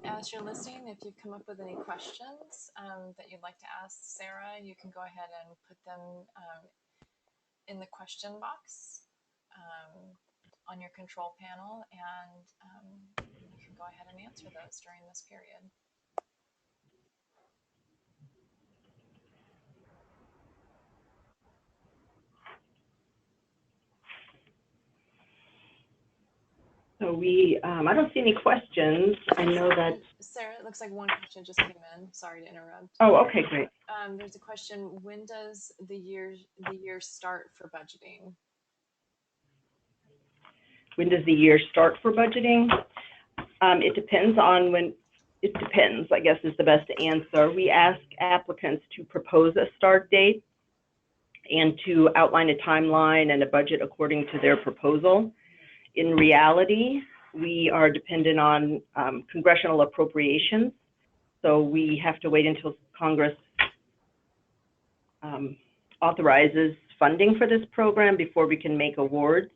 as you're listening, if you come up with any questions that you'd like to ask Sarah, you can go ahead and put them in the question box on your control panel, and you can go ahead and answer those during this period. So I don't see any questions. I know that. Sarah, it looks like one question just came in. Sorry to interrupt. Oh, okay, great. There's a question: when does the year start for budgeting? When does the year start for budgeting? It depends on when. It depends, I guess, is the best answer. We ask applicants to propose a start date and to outline a timeline and a budget according to their proposal. In reality, we are dependent on congressional appropriations, so we have to wait until Congress authorizes funding for this program before we can make awards.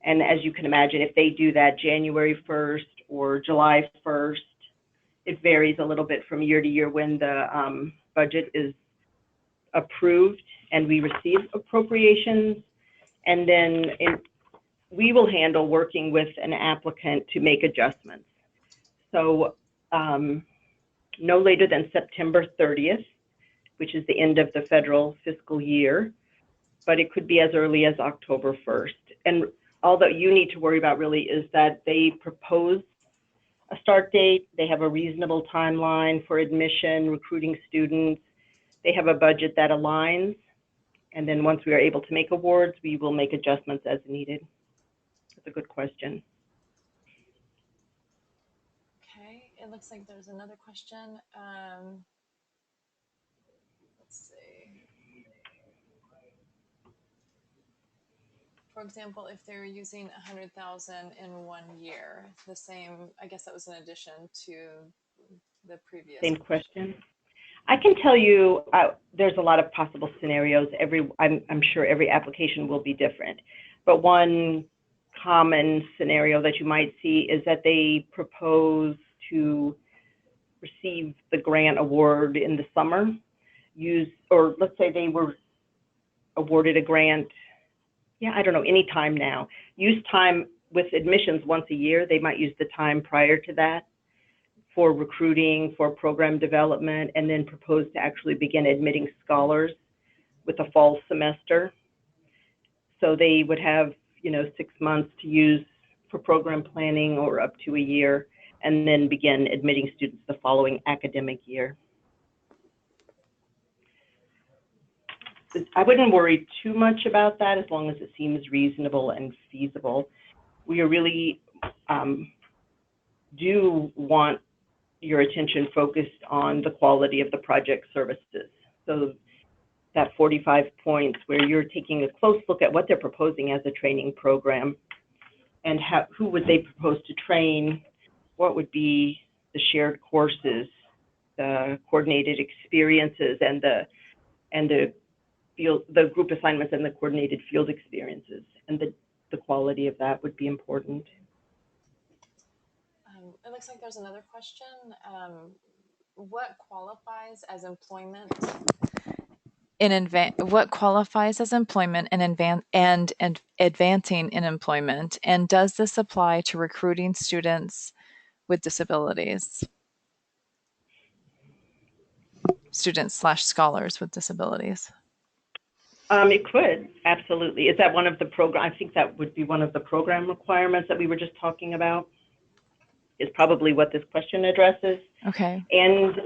And as you can imagine, if they do that January 1st or July 1st, it varies a little bit from year to year when the budget is approved and we receive appropriations. And then we will handle working with an applicant to make adjustments. So no later than September 30th, which is the end of the federal fiscal year, but it could be as early as October 1st. And all that you need to worry about really is that they propose a start date, they have a reasonable timeline for admission, recruiting students, they have a budget that aligns, and then once we are able to make awards, we will make adjustments as needed. That's a good question. Okay, it looks like there's another question. Let's see. For example, if they're using 100,000 in 1 year, the same, I guess that was in addition to the previous. Same question. I can tell you there's a lot of possible scenarios. I'm sure every application will be different, but one common scenario that you might see is that they propose to receive the grant award in the summer, or let's say they were awarded a grant, I don't know, any time now. Use time with admissions once a year. They might use the time prior to that for recruiting, for program development, and then propose to actually begin admitting scholars with a fall semester. So they would have, 6 months to use for program planning or up to a year, and then begin admitting students the following academic year. I wouldn't worry too much about that as long as it seems reasonable and feasible. We really do want your attention focused on the quality of the project services. So that 45 points where you're taking a close look at what they're proposing as a training program and who would they propose to train, what would be the shared courses, the coordinated experiences, and the group assignments and the coordinated field experiences, and the quality of that would be important. It looks like there's another question. What qualifies as employment and advancing in employment, and does this apply to recruiting students with disabilities? Students/scholars with disabilities. It could, absolutely. Is that one of the program? I think that would be one of the program requirements that we were just talking about, is probably what this question addresses. Okay. And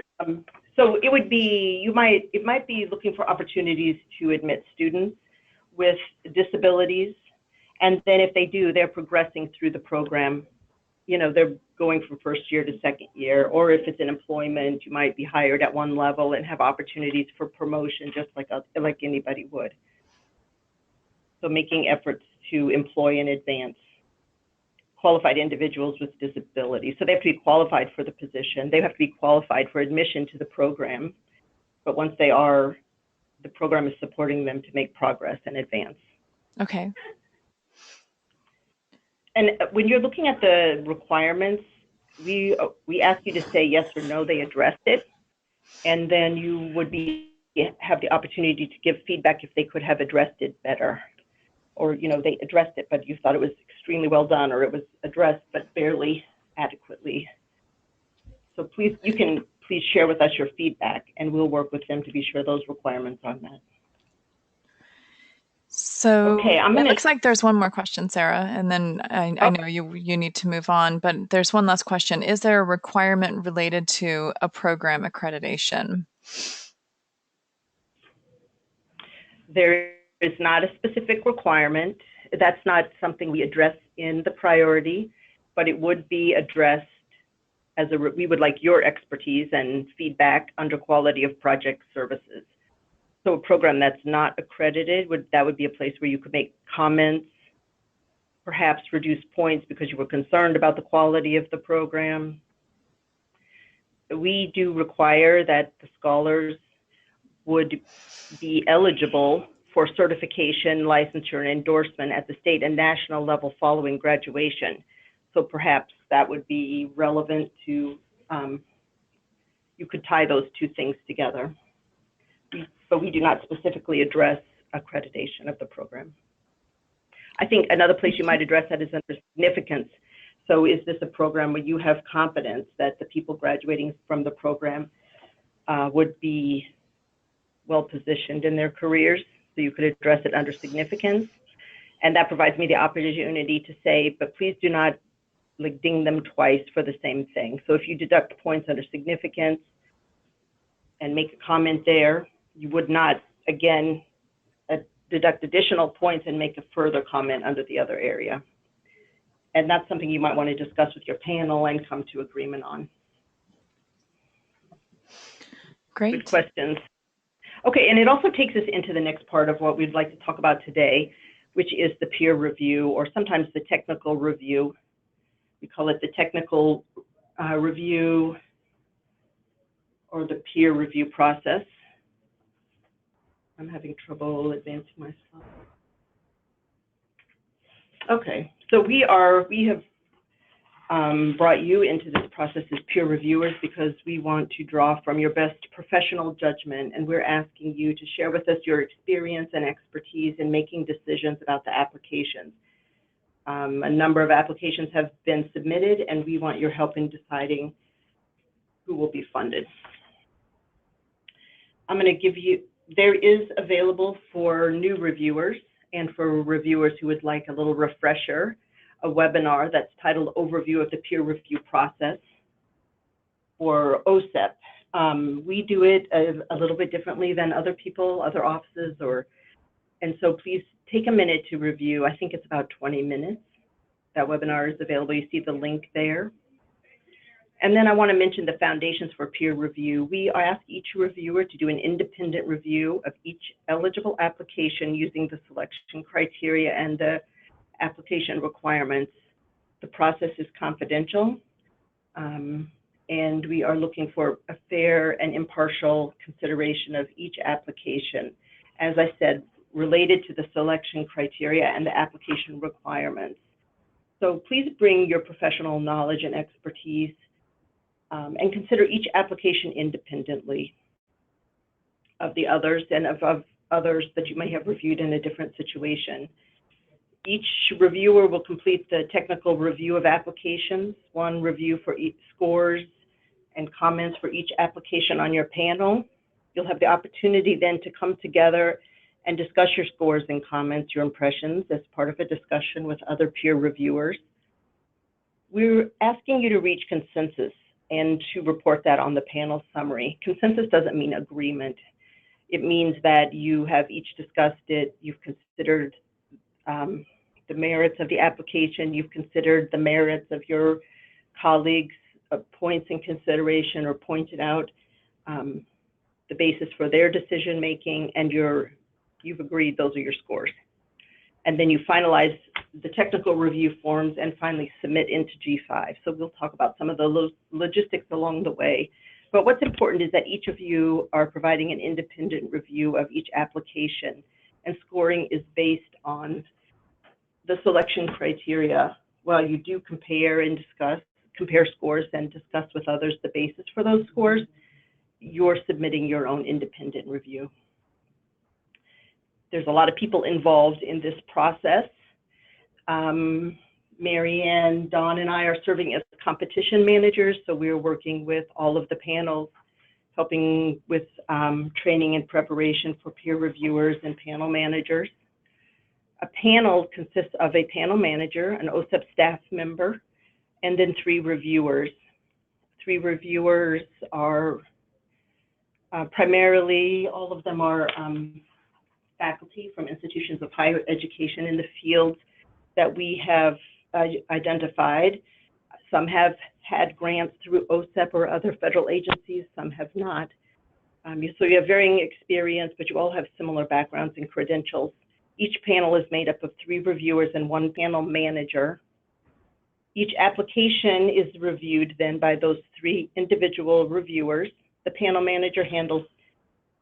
so it would be, it might be looking for opportunities to admit students with disabilities. And then if they do, they're progressing through the program. They're going from first year to second year, or if it's in employment, you might be hired at one level and have opportunities for promotion just like anybody would. So making efforts to employ and advance qualified individuals with disabilities. So they have to be qualified for the position. They have to be qualified for admission to the program. But once they are, the program is supporting them to make progress and advance. Okay. And when you're looking at the requirements, we ask you to say yes or no, they addressed it. And then you would have the opportunity to give feedback if they could have addressed it better. Or, they addressed it, but you thought it was extremely well done, or it was addressed, but barely adequately. So you can please share with us your feedback, and we'll work with them to be sure those requirements are met. So okay, it looks like there's one more question, Sarah, and then I know you need to move on, but there's one last question. Is there a requirement related to a program accreditation? There is not a specific requirement. That's not something we address in the priority, but it would be addressed we would like your expertise and feedback under quality of project services. So a program that's not accredited, that would be a place where you could make comments, perhaps reduce points because you were concerned about the quality of the program. We do require that the scholars would be eligible for certification, licensure, and endorsement at the state and national level following graduation. So perhaps that would be relevant to you could tie those two things together. But we do not specifically address accreditation of the program. I think another place you might address that is under significance. So is this a program where you have confidence that the people graduating from the program would be well positioned in their careers? So you could address it under significance. And that provides me the opportunity to say, but please do not like ding them twice for the same thing. So if you deduct points under significance and make a comment there, you would not, again, deduct additional points and make a further comment under the other area. And that's something you might want to discuss with your panel and come to agreement on. Great. Good questions. Okay, and it also takes us into the next part of what we'd like to talk about today, which is the peer review, or sometimes the technical review. We call it the technical review or the peer review process. I'm having trouble advancing my slide. Okay, so we have brought you into this process as peer reviewers because we want to draw from your best professional judgment, and we're asking you to share with us your experience and expertise in making decisions about the applications. A number of applications have been submitted, and we want your help in deciding who will be funded. I'm going to give you, there is available for new reviewers and for reviewers who would like a little refresher, a webinar that's titled Overview of the Peer Review Process for OSEP. We do it a little bit differently than other people, other offices, and so please take a minute to review. I think it's about 20 minutes. That webinar is available. You see the link there. And then I want to mention the foundations for peer review. We ask each reviewer to do an independent review of each eligible application using the selection criteria and the application requirements. The process is confidential, and we are looking for a fair and impartial consideration of each application, as I said, related to the selection criteria and the application requirements. So please bring your professional knowledge and expertise and consider each application independently of the others and of others that you may have reviewed in a different situation. Each reviewer will complete the technical review of applications, one review for each scores and comments for each application on your panel. You'll have the opportunity then to come together and discuss your scores and comments, your impressions, as part of a discussion with other peer reviewers. We're asking you to reach consensus and to report that on the panel summary. Consensus doesn't mean agreement. It means that you have each discussed it, you've considered the merits of the application, you've considered the merits of your colleagues' points in consideration or pointed out the basis for their decision making, and you've agreed those are your scores. And then you finalize the technical review forms and finally submit into G5. So we'll talk about some of the logistics along the way. But what's important is that each of you are providing an independent review of each application, and scoring is based on the selection criteria. While you do compare scores and discuss with others the basis for those scores, you're submitting your own independent review. There's a lot of people involved in this process. Marianne, Dawn, and I are serving as competition managers, so we're working with all of the panels, helping with training and preparation for peer reviewers and panel managers. A panel consists of a panel manager, an OSEP staff member, and then 3 reviewers. 3 reviewers are primarily, all of them are faculty from institutions of higher education in the fields that we have identified. Some have had grants through OSEP or other federal agencies, some have not. So you have varying experience, but you all have similar backgrounds and credentials. Each panel is made up of 3 reviewers and 1 panel manager. Each application is reviewed then by those 3 individual reviewers. The panel manager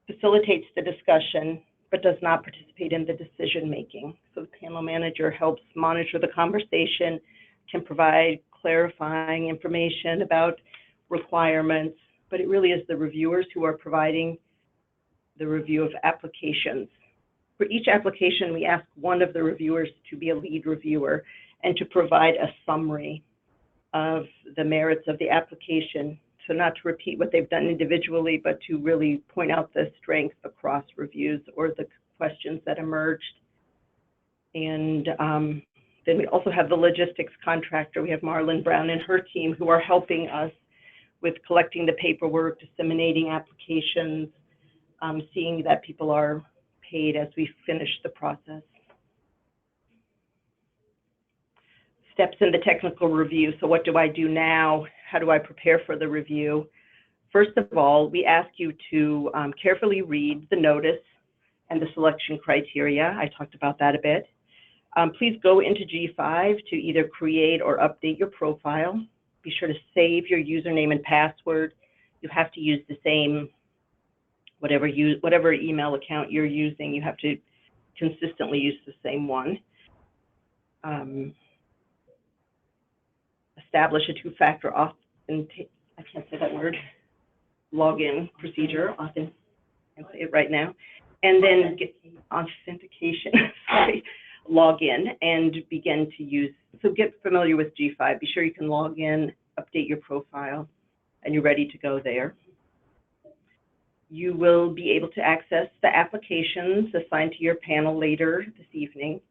facilitates the discussion, but does not participate in the decision making. So the panel manager helps monitor the conversation, can provide clarifying information about requirements, but it really is the reviewers who are providing the review of applications. For each application, we ask one of the reviewers to be a lead reviewer and to provide a summary of the merits of the application. So not to repeat what they've done individually, but to really point out the strengths across reviews or the questions that emerged. And then we also have the logistics contractor. We have Marlon Brown and her team who are helping us with collecting the paperwork, disseminating applications, seeing that people are paid as we finish the process. Steps in the technical review. So what do I do now? How do I prepare for the review? First of all, we ask you to carefully read the notice and the selection criteria. I talked about that a bit. Please go into G5 to either create or update your profile. Be sure to save your username and password. You have to use the same, whatever email account you're using, you have to consistently use the same one. Establish a two-factor I can't say that word, login procedure, I can say it right now. And then get authentication, sorry, log in and begin to use. So get familiar with G5. Be sure you can log in, update your profile, and you're ready to go there. You will be able to access the applications assigned to your panel later this evening.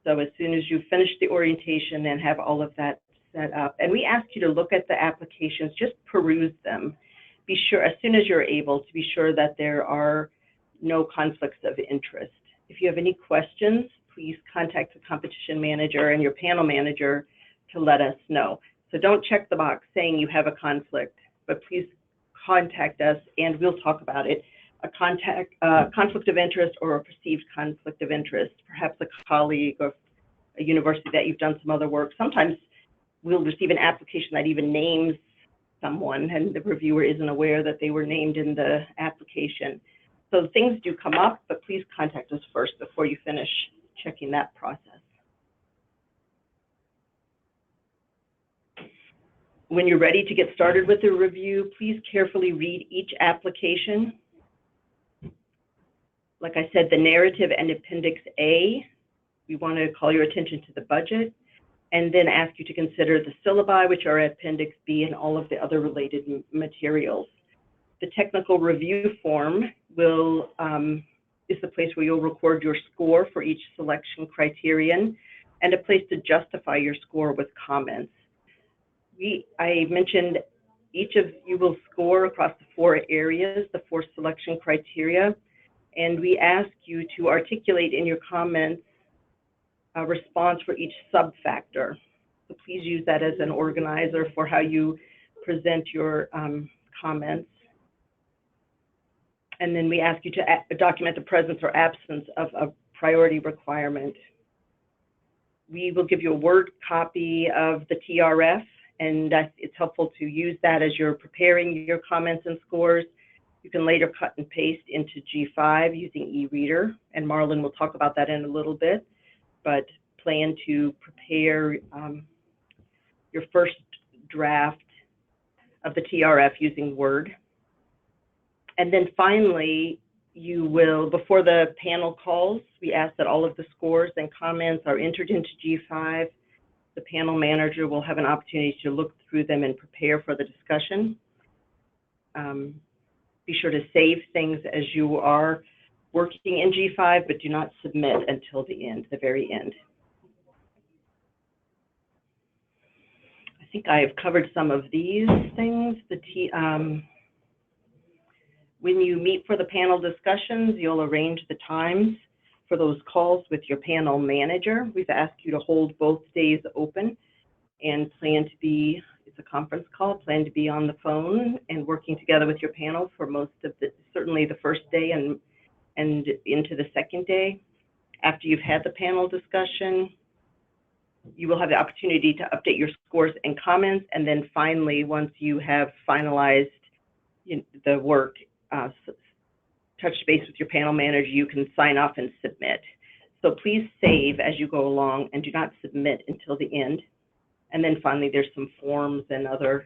So as soon as you finish the orientation and have all of that set up, and we ask you to look at the applications, just peruse them. Be sure, as soon as you're able, to be sure that there are no conflicts of interest. If you have any questions, please contact the competition manager and your panel manager to let us know. So don't check the box saying you have a conflict, but please contact us and we'll talk about it. A conflict of interest or a perceived conflict of interest, perhaps a colleague or a university that you've done some other work. Sometimes we'll receive an application that even names someone and the reviewer isn't aware that they were named in the application. So things do come up, but please contact us first before you finish checking that process. When you're ready to get started with the review, please carefully read each application. Like I said, the narrative and Appendix A, we want to call your attention to the budget and then ask you to consider the syllabi, which are Appendix B, and all of the other related materials. The technical review form will is the place where you'll record your score for each selection criterion and a place to justify your score with comments. I mentioned each of you will score across the 4 areas, the 4 selection criteria, and we ask you to articulate in your comments a response for each sub-factor. So please use that as an organizer for how you present your comments. And then we ask you to document the presence or absence of a priority requirement. We will give you a Word copy of the TRF, and it's helpful to use that as you're preparing your comments and scores. You can later cut and paste into G5 using e-reader, and Marlon will talk about that in a little bit, but plan to prepare your first draft of the TRF using Word. And then finally, you will, before the panel calls, we ask that all of the scores and comments are entered into G5. The panel manager will have an opportunity to look through them and prepare for the discussion. Be sure to save things as you are working in G5, but do not submit until the end, the very end. I think I have covered some of these things. When you meet for the panel discussions, you'll arrange the times for those calls with your panel manager. We've asked you to hold both days open and plan to be, it's a conference call, plan to be on the phone and working together with your panel for most of certainly the first day and into the second day. After you've had the panel discussion, you will have the opportunity to update your scores and comments. And then finally, once you have finalized the work, touch base with your panel manager, you can sign off and submit. So please save as you go along and do not submit until the end. And then finally, there's some forms and other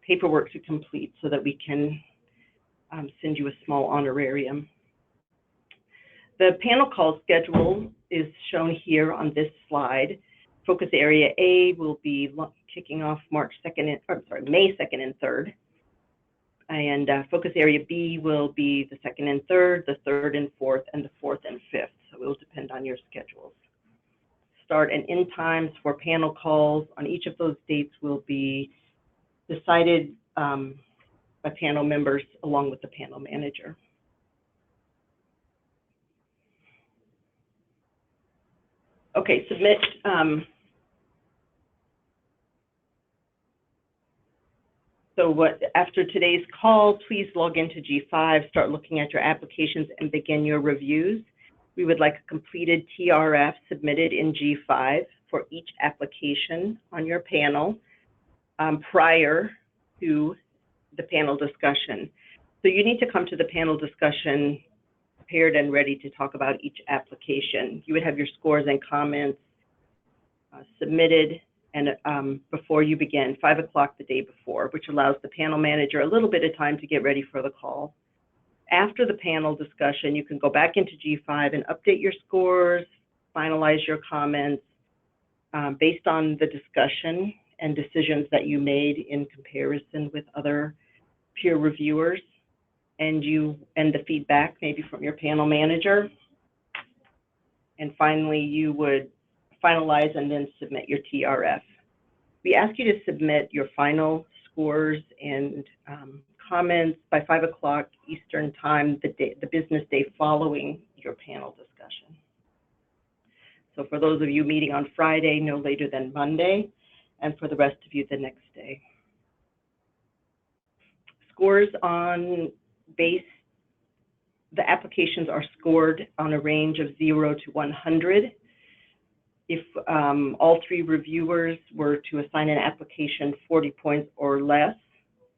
paperwork to complete so that we can send you a small honorarium. The panel call schedule is shown here on this slide. Focus area A will be kicking off May 2nd and 3rd. And focus area B will be the 2nd and 3rd, the 3rd and 4th, and the 4th and 5th. So it will depend on your schedules. Start and end times for panel calls on each of those dates will be decided by panel members along with the panel manager. Okay, submit. After today's call, please log into G5, start looking at your applications and begin your reviews. We would like a completed TRF submitted in G5 for each application on your panel prior to the panel discussion. So you need to come to the panel discussion prepared and ready to talk about each application. You would have your scores and comments submitted and before you begin, 5 o'clock the day before, which allows the panel manager a little bit of time to get ready for the call. After the panel discussion, you can go back into G5 and update your scores, finalize your comments based on the discussion and decisions that you made in comparison with other peer reviewers and the feedback maybe from your panel manager. And finally, you would finalize and then submit your TRF. We ask you to submit your final scores and comments by 5 o'clock Eastern time, the business day following your panel discussion. So for those of you meeting on Friday, no later than Monday, and for the rest of you, the next day. Scores on base, the applications are scored on a range of 0 to 100. If all 3 reviewers were to assign an application 40 points or less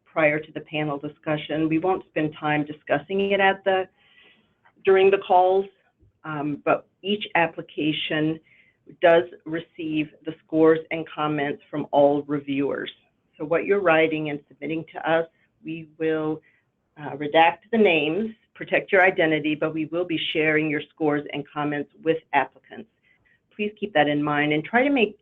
prior to the panel discussion, we won't spend time discussing it during the calls, but each application does receive the scores and comments from all reviewers. So what you're writing and submitting to us, we will redact the names, protect your identity, but we will be sharing your scores and comments with applicants. Please keep that in mind and try to make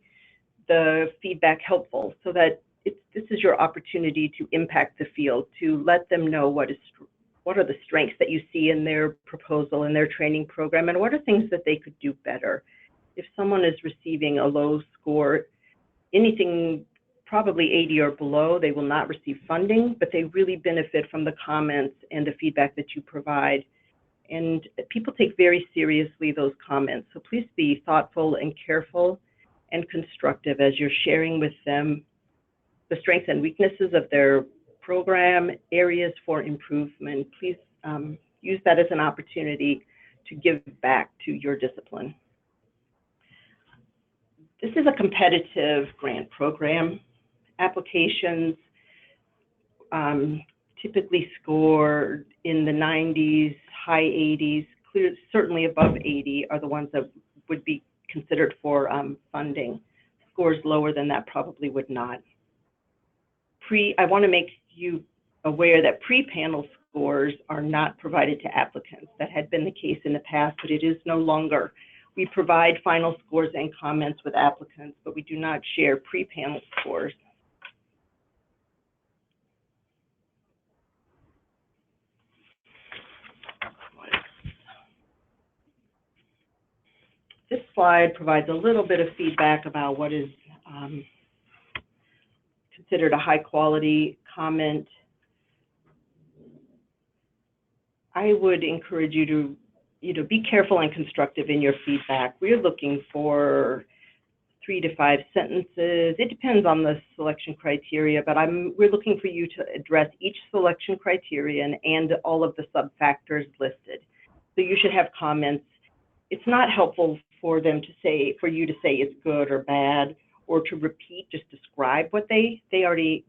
the feedback helpful so that this is your opportunity to impact the field, to let them know what are the strengths that you see in their proposal, in their training program, and what are things that they could do better. If someone is receiving a low score, anything probably 80 or below, they will not receive funding, but they really benefit from the comments and the feedback that you provide. And people take very seriously those comments. So please be thoughtful and careful and constructive as you're sharing with them the strengths and weaknesses of their program, areas for improvement. Please use that as an opportunity to give back to your discipline. This is a competitive grant program. Applications typically score in the 90s, high 80s, certainly above 80 are the ones that would be considered for funding. Scores lower than that probably would not. I want to make you aware that pre-panel scores are not provided to applicants. That had been the case in the past, but it is no longer. We provide final scores and comments with applicants, but we do not share pre-panel scores. This slide provides a little bit of feedback about what is considered a high quality comment. I would encourage you to be careful and constructive in your feedback. We're looking for 3 to 5 sentences. It depends on the selection criteria, but we're looking for you to address each selection criterion and all of the sub-factors listed. So you should have comments. It's not helpful for you to say it's good or bad, or to repeat, just describe what they already,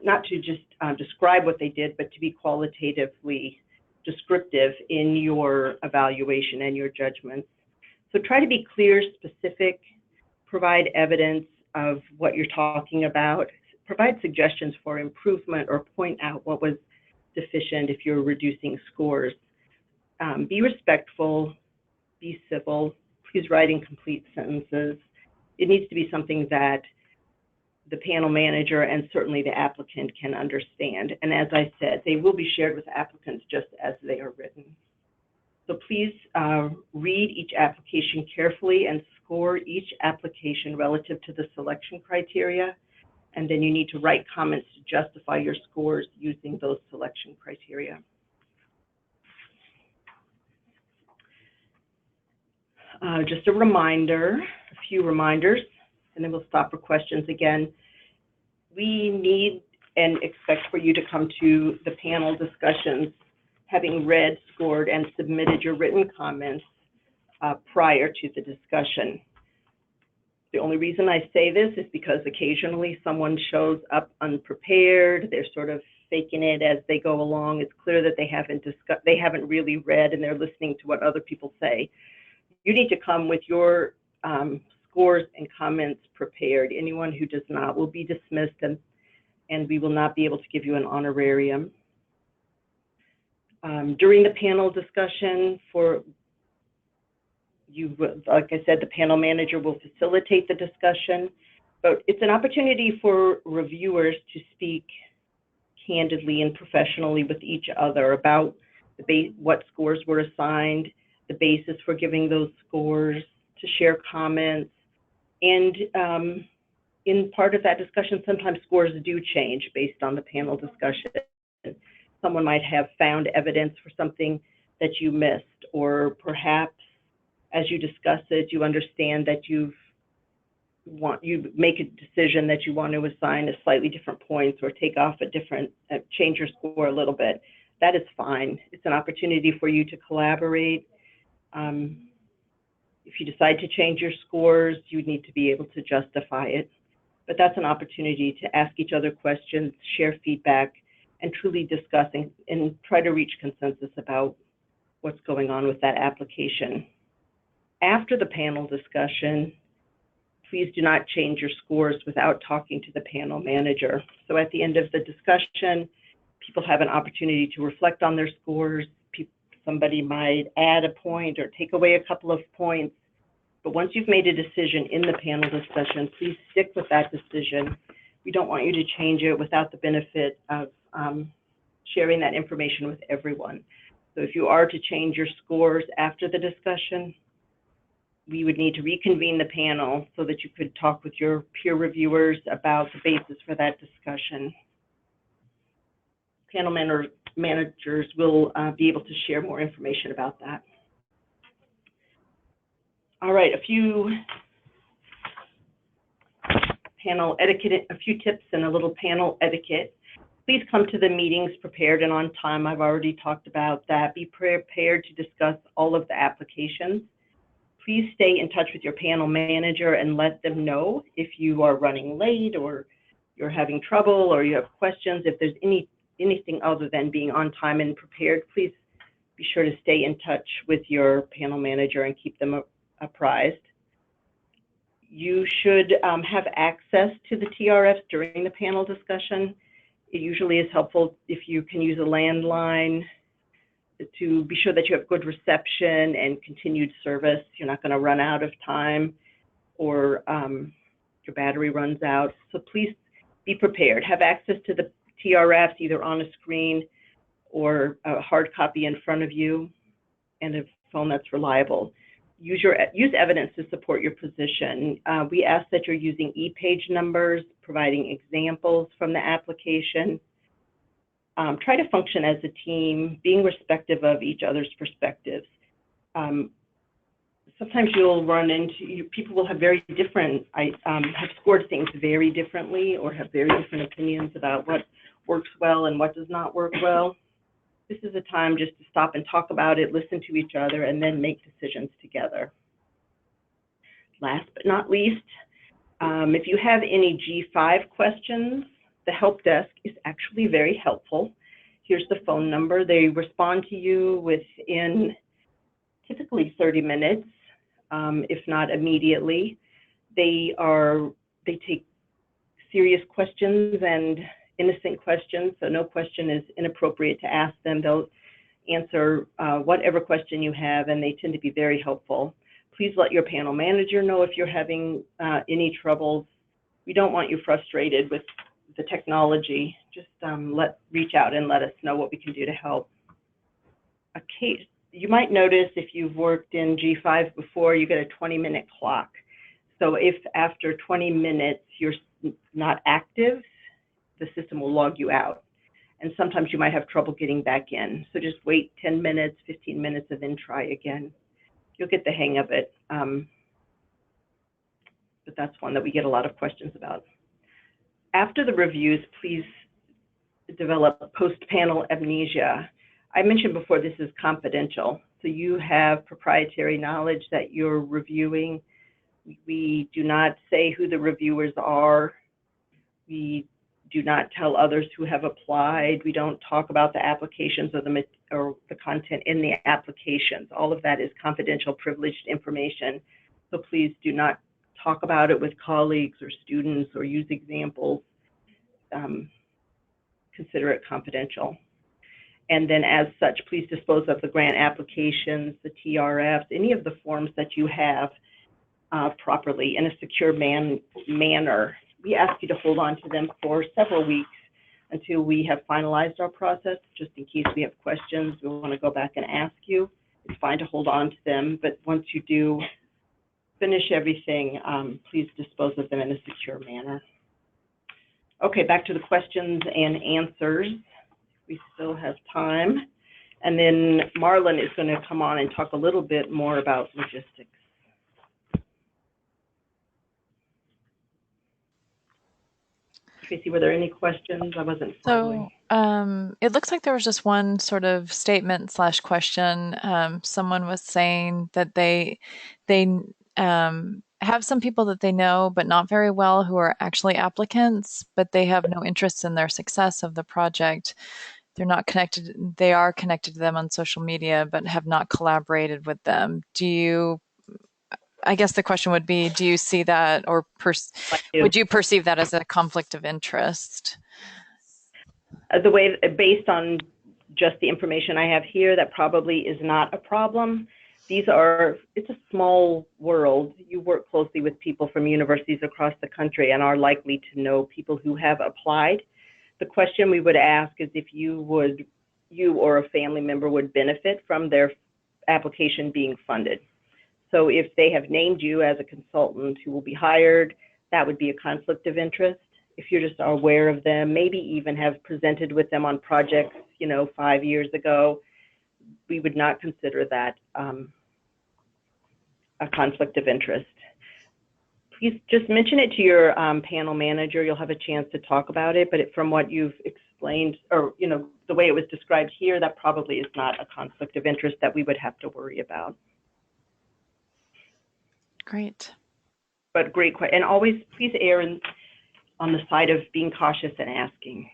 not to just describe what they did, but to be qualitatively descriptive in your evaluation and your judgments. So try to be clear, specific, provide evidence of what you're talking about. provide suggestions for improvement or point out what was deficient if you're reducing scores. Be respectful, be civil, please write in complete sentences. It needs to be something that the panel manager and certainly the applicant can understand. And as I said, they will be shared with applicants just as they are written. So please read each application carefully and score each application relative to the selection criteria. And then you need to write comments to justify your scores using those selection criteria. Just a reminder, a few reminders, and then we'll stop for questions again. We need and expect for you to come to the panel discussions having read, scored, and submitted your written comments prior to the discussion. The only reason I say this is because occasionally someone shows up unprepared, they're sort of faking it as they go along. It's clear that they haven't really read and they're listening to what other people say. You need to come with your scores and comments prepared. Anyone who does not will be dismissed, and we will not be able to give you an honorarium. During the panel discussion, like I said, the panel manager will facilitate the discussion, but it's an opportunity for reviewers to speak candidly and professionally with each other about what scores were assigned, the basis for giving those scores, to share comments. And in part of that discussion, sometimes scores do change based on the panel discussion. Someone might have found evidence for something that you missed, or perhaps as you discuss it, you understand that you make a decision that you want to assign a slightly different points or take off change your score a little bit. That is fine. It's an opportunity for you to collaborate. If you decide to change your scores, you need to be able to justify it. But that's an opportunity to ask each other questions, share feedback, and truly discuss and try to reach consensus about what's going on with that application. After the panel discussion, please do not change your scores without talking to the panel manager. So at the end of the discussion, people have an opportunity to reflect on their scores. Somebody might add a point or take away a couple of points. But once you've made a decision in the panel discussion, please stick with that decision. We don't want you to change it without the benefit of sharing that information with everyone. So if you are to change your scores after the discussion, we would need to reconvene the panel so that you could talk with your peer reviewers about the basis for that discussion. Panel managers will be able to share more information about that. All right, a few panel etiquette, a few tips and a little panel etiquette. Please come to the meetings prepared and on time. I've already talked about that. Be prepared to discuss all of the applications. Please stay in touch with your panel manager and let them know if you are running late or you're having trouble or you have questions. If there's anything other than being on time and prepared, please be sure to stay in touch with your panel manager and keep them apprised. You should have access to the TRFs during the panel discussion. It usually is helpful if you can use a landline to be sure that you have good reception and continued service. You're not going to run out of time or your battery runs out. So please be prepared. Have access to the TRFs either on a screen or a hard copy in front of you and a phone that's reliable. Use evidence to support your position. We ask that you're using e-page numbers, providing examples from the application. Try to function as a team, being respectful of each other's perspectives. Sometimes you'll run into, people will have very different, have scored things very differently or have very different opinions about what works well and what does not work well. This is a time just to stop and talk about it, listen to each other, and then make decisions together. Last but not least, if you have any G5 questions, the help desk is actually very helpful. Here's the phone number. They respond to you within typically 30 minutes, if not immediately. They take serious questions and innocent questions, so no question is inappropriate to ask them. They'll answer whatever question you have, and they tend to be very helpful. Please let your panel manager know if you're having any troubles. We don't want you frustrated with the technology. Just reach out and let us know what we can do to help. You might notice if you've worked in G5 before, you get a 20-minute clock. So if after 20 minutes you're not active, the system will log you out. And sometimes you might have trouble getting back in. So just wait 10 minutes, 15 minutes, and then try again. You'll get the hang of it. But that's one that we get a lot of questions about. After the reviews, please develop post-panel amnesia. I mentioned before this is confidential. So you have proprietary knowledge that you're reviewing. We do not say who the reviewers are. We do not tell others who have applied. We don't talk about the applications or the content in the applications. All of that is confidential, privileged information. So please do not talk about it with colleagues or students or use examples. Consider it confidential. And then as such, please dispose of the grant applications, the TRFs, any of the forms that you have properly in a secure manner. We ask you to hold on to them for several weeks until we have finalized our process, just in case we have questions, we want to go back and ask you. It's fine to hold on to them, but once you do finish everything, please dispose of them in a secure manner. Okay, back to the questions and answers. We still have time. And then Marlon is going to come on and talk a little bit more about logistics. Tracy, were there any questions? I wasn't following. So it looks like there was just one sort of statement / question. Someone was saying that they have some people that they know, but not very well, who are actually applicants, but they have no interest in their success of the project. They're not connected. They are connected to them on social media, but have not collaborated with them. I guess the question would be, do you see that, or would you perceive that as a conflict of interest? The way, based on just the information I have here, that probably is not a problem. It's a small world. You work closely with people from universities across the country and are likely to know people who have applied. The question we would ask is if you or a family member would benefit from their application being funded. So if they have named you as a consultant who will be hired, that would be a conflict of interest. If you're just aware of them, maybe even have presented with them on projects, 5 years ago, we would not consider that a conflict of interest. Please just mention it to your panel manager. You'll have a chance to talk about it, but from what you've explained, or the way it was described here, that probably is not a conflict of interest that we would have to worry about. Great. But great question. And always please err on the side of being cautious and asking.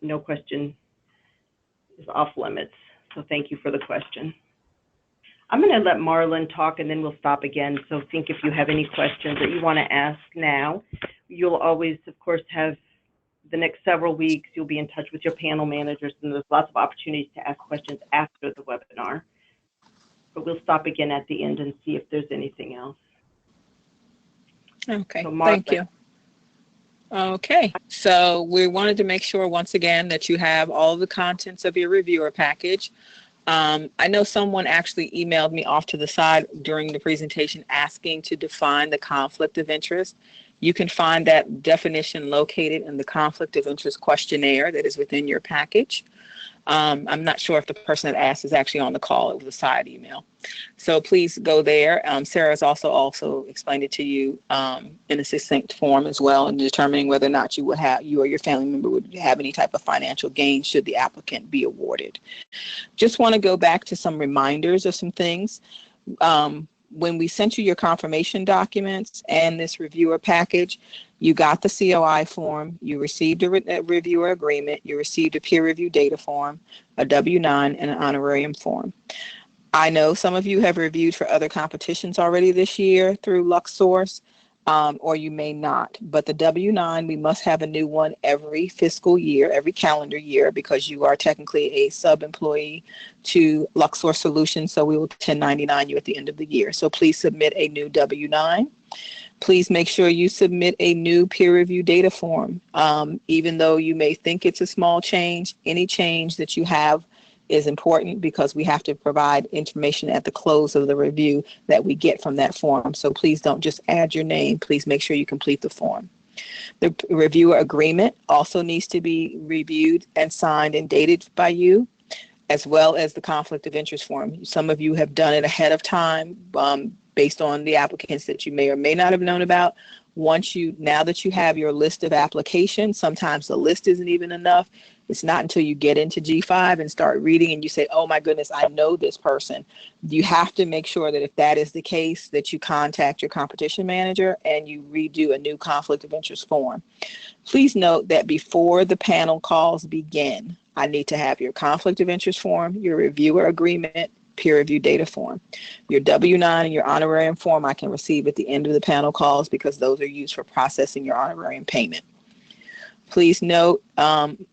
No question is off limits. So thank you for the question. I'm going to let Marlon talk and then we'll stop again. So think if you have any questions that you want to ask now. You'll always, of course, have the next several weeks, you'll be in touch with your panel managers, and there's lots of opportunities to ask questions after the webinar. But we'll stop again at the end and see if there's anything else. Okay, so thank you. Okay, so we wanted to make sure once again that you have all the contents of your reviewer package. I know someone actually emailed me off to the side during the presentation asking to define the conflict of interest. You can find that definition located in the conflict of interest questionnaire that is within your package. I'm not sure if the person that asked is actually on the call. It was a side email. So please go there. Sarah's also explained it to you in a succinct form as well, in determining whether or not you or your family member would have any type of financial gain should the applicant be awarded. Just want to go back to some reminders of some things. When we sent you your confirmation documents and this reviewer package, you got the COI form, you received a reviewer agreement, you received a peer review data form, a W-9, and an honorarium form. I know some of you have reviewed for other competitions already this year through LuxSource. or you may not. But the W-9, we must have a new one every fiscal year, every calendar year, because you are technically a sub-employee to Luxor Solutions, so we will 1099 you at the end of the year. So please submit a new W-9. Please make sure you submit a new peer review data form. Even though you may think it's a small change, any change that you have is important because we have to provide information at the close of the review that we get from that form. So please don't just add your name. Please make sure you complete the form. The reviewer agreement also needs to be reviewed and signed and dated by you, as well as the conflict of interest form. Some of you have done it ahead of time based on the applicants that you may or may not have known about. Now that you have your list of applications, sometimes the list isn't even enough. It's not until you get into G5 and start reading and you say, oh my goodness, I know this person. You have to make sure that if that is the case, that you contact your competition manager and you redo a new conflict of interest form. Please note that before the panel calls begin, I need to have your conflict of interest form, your reviewer agreement, peer review data form. Your W-9 and your honorarium form I can receive at the end of the panel calls because those are used for processing your honorarium payment. Please note,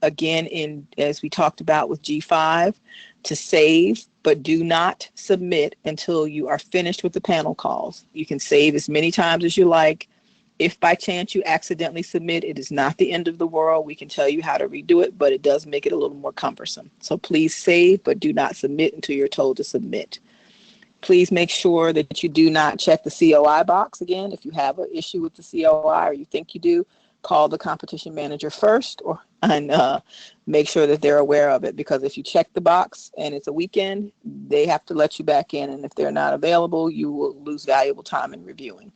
again, as we talked about with G5, to save, but do not submit until you are finished with the panel calls. You can save as many times as you like. If by chance you accidentally submit, it is not the end of the world. We can tell you how to redo it, but it does make it a little more cumbersome. So please save, but do not submit until you're told to submit. Please make sure that you do not check the COI box again. If you have an issue with the COI or you think you do, call the competition manager first and make sure that they're aware of it, because if you check the box and it's a weekend, they have to let you back in, and if they're not available, you will lose valuable time in reviewing.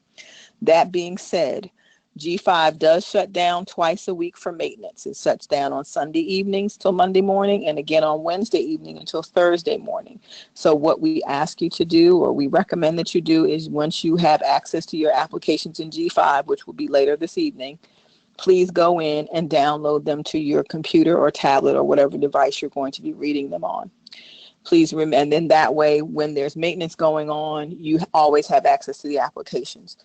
That being said, G5 does shut down twice a week for maintenance. It shuts down on Sunday evenings till Monday morning and again on Wednesday evening until Thursday morning. So what we ask you to do, or we recommend that you do, is once you have access to your applications in G5, which will be later this evening, please go in and download them to your computer or tablet or whatever device you're going to be reading them on. Please remember, and then that way, when there's maintenance going on, you always have access to the applications.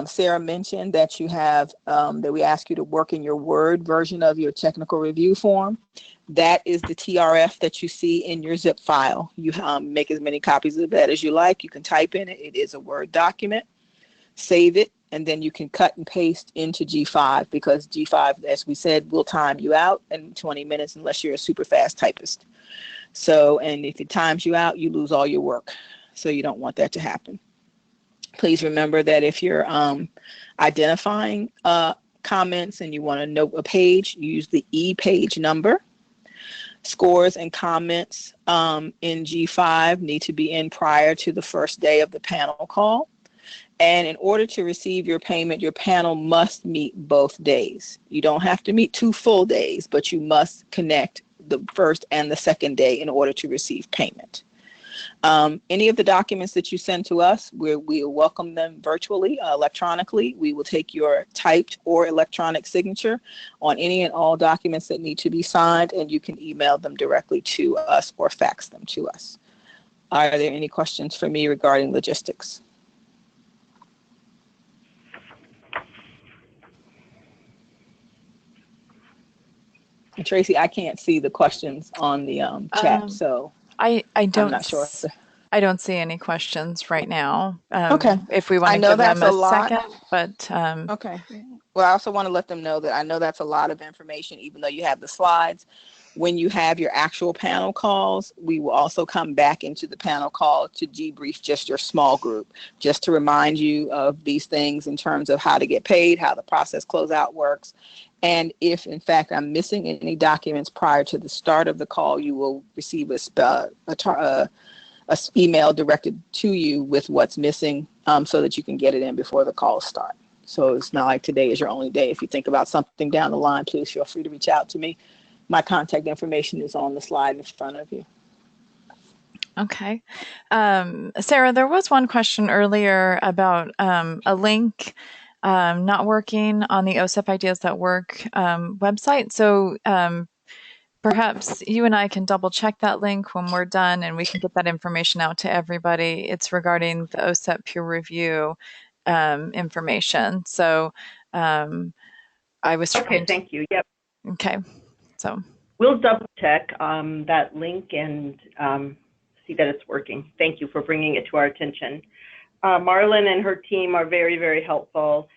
Sarah mentioned that you have, that we ask you to work in your Word version of your technical review form. That is the TRF that you see in your zip file. You make as many copies of that as you like. You can type in it. It is a Word document. Save it, and then you can cut and paste into G5, because G5, as we said, will time you out in 20 minutes unless you're a super fast typist. So, and if it times you out, you lose all your work. So you don't want that to happen. Please remember that if you're identifying comments and you want to note a page, use the E page number. Scores and comments in G5 need to be in prior to the first day of the panel call. And in order to receive your payment, your panel must meet both days. You don't have to meet 2 full days, but you must connect the first and the second day in order to receive payment. Any of the documents that you send to us, we will welcome them virtually, electronically. We will take your typed or electronic signature on any and all documents that need to be signed, and you can email them directly to us or fax them to us. Are there any questions for me regarding logistics? Tracy, I can't see the questions on the chat, so I I'm don't not sure. I don't see any questions right now. Okay. If we want I to know give that's them a a lot. second, but Okay. Well, I also want to let them know that I know that's a lot of information, even though you have the slides. When you have your actual panel calls, we will also come back into the panel call to debrief just your small group, just to remind you of these things in terms of how to get paid, how the process closeout works. And if, in fact, I'm missing any documents prior to the start of the call, you will receive a email directed to you with what's missing, so that you can get it in before the calls start. So it's not like today is your only day. If you think about something down the line, please feel free to reach out to me. My contact information is on the slide in front of you. okay. Sarah, there was one question earlier about a link not working on the OSEP Ideas That Work website. So perhaps you and I can double check that link when we're done, and we can get that information out to everybody. It's regarding the OSEP peer review. information. So I was trying Okay, thank you. Yep. Okay, so. We'll double check that link and see that it's working. Thank you for bringing it to our attention. Marlon and her team are very, very helpful.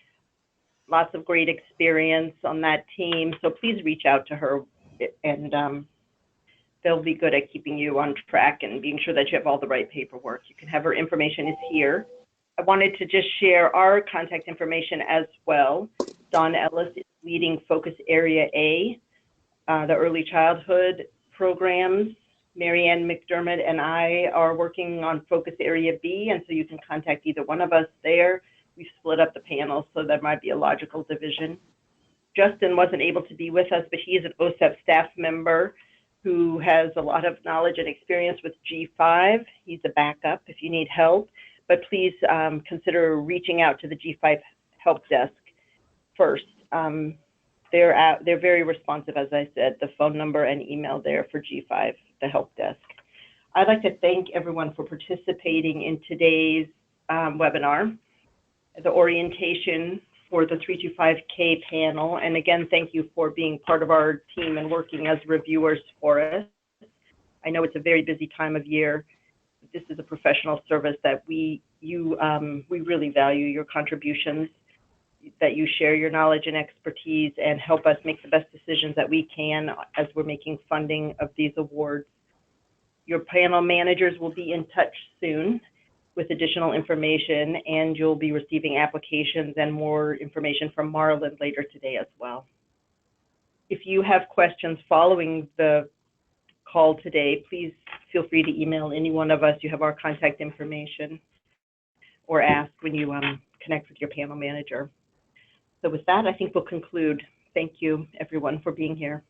Lots of great experience on that team. So please reach out to her, and they'll be good at keeping you on track and being sure that you have all the right paperwork. You can have her information is here. I wanted to just share our contact information as well. Dawn Ellis is leading Focus Area A, the early childhood programs. Marianne McDermott and I are working on Focus Area B, and so you can contact either one of us there. We've split up the panels, so there might be a logical division. Justin wasn't able to be with us, but he is an OSEP staff member who has a lot of knowledge and experience with G5. He's a backup if you need help, but please consider reaching out to the G5 help desk first. They're very responsive, as I said, the phone number and email there for G5, the help desk. I'd like to thank everyone for participating in today's webinar, the orientation for the 325K panel. And again, thank you for being part of our team and working as reviewers for us. I know it's a very busy time of year. This is a professional service that we really value your contributions, that you share your knowledge and expertise and help us make the best decisions that we can as we're making funding of these awards. Your panel managers will be in touch soon with additional information, and you'll be receiving applications and more information from Marlon later today as well. If you have questions following the call today, please feel free to email any one of us. You have our contact information, or ask when you connect with your panel manager. So with that, I think we'll conclude. Thank you, everyone, for being here.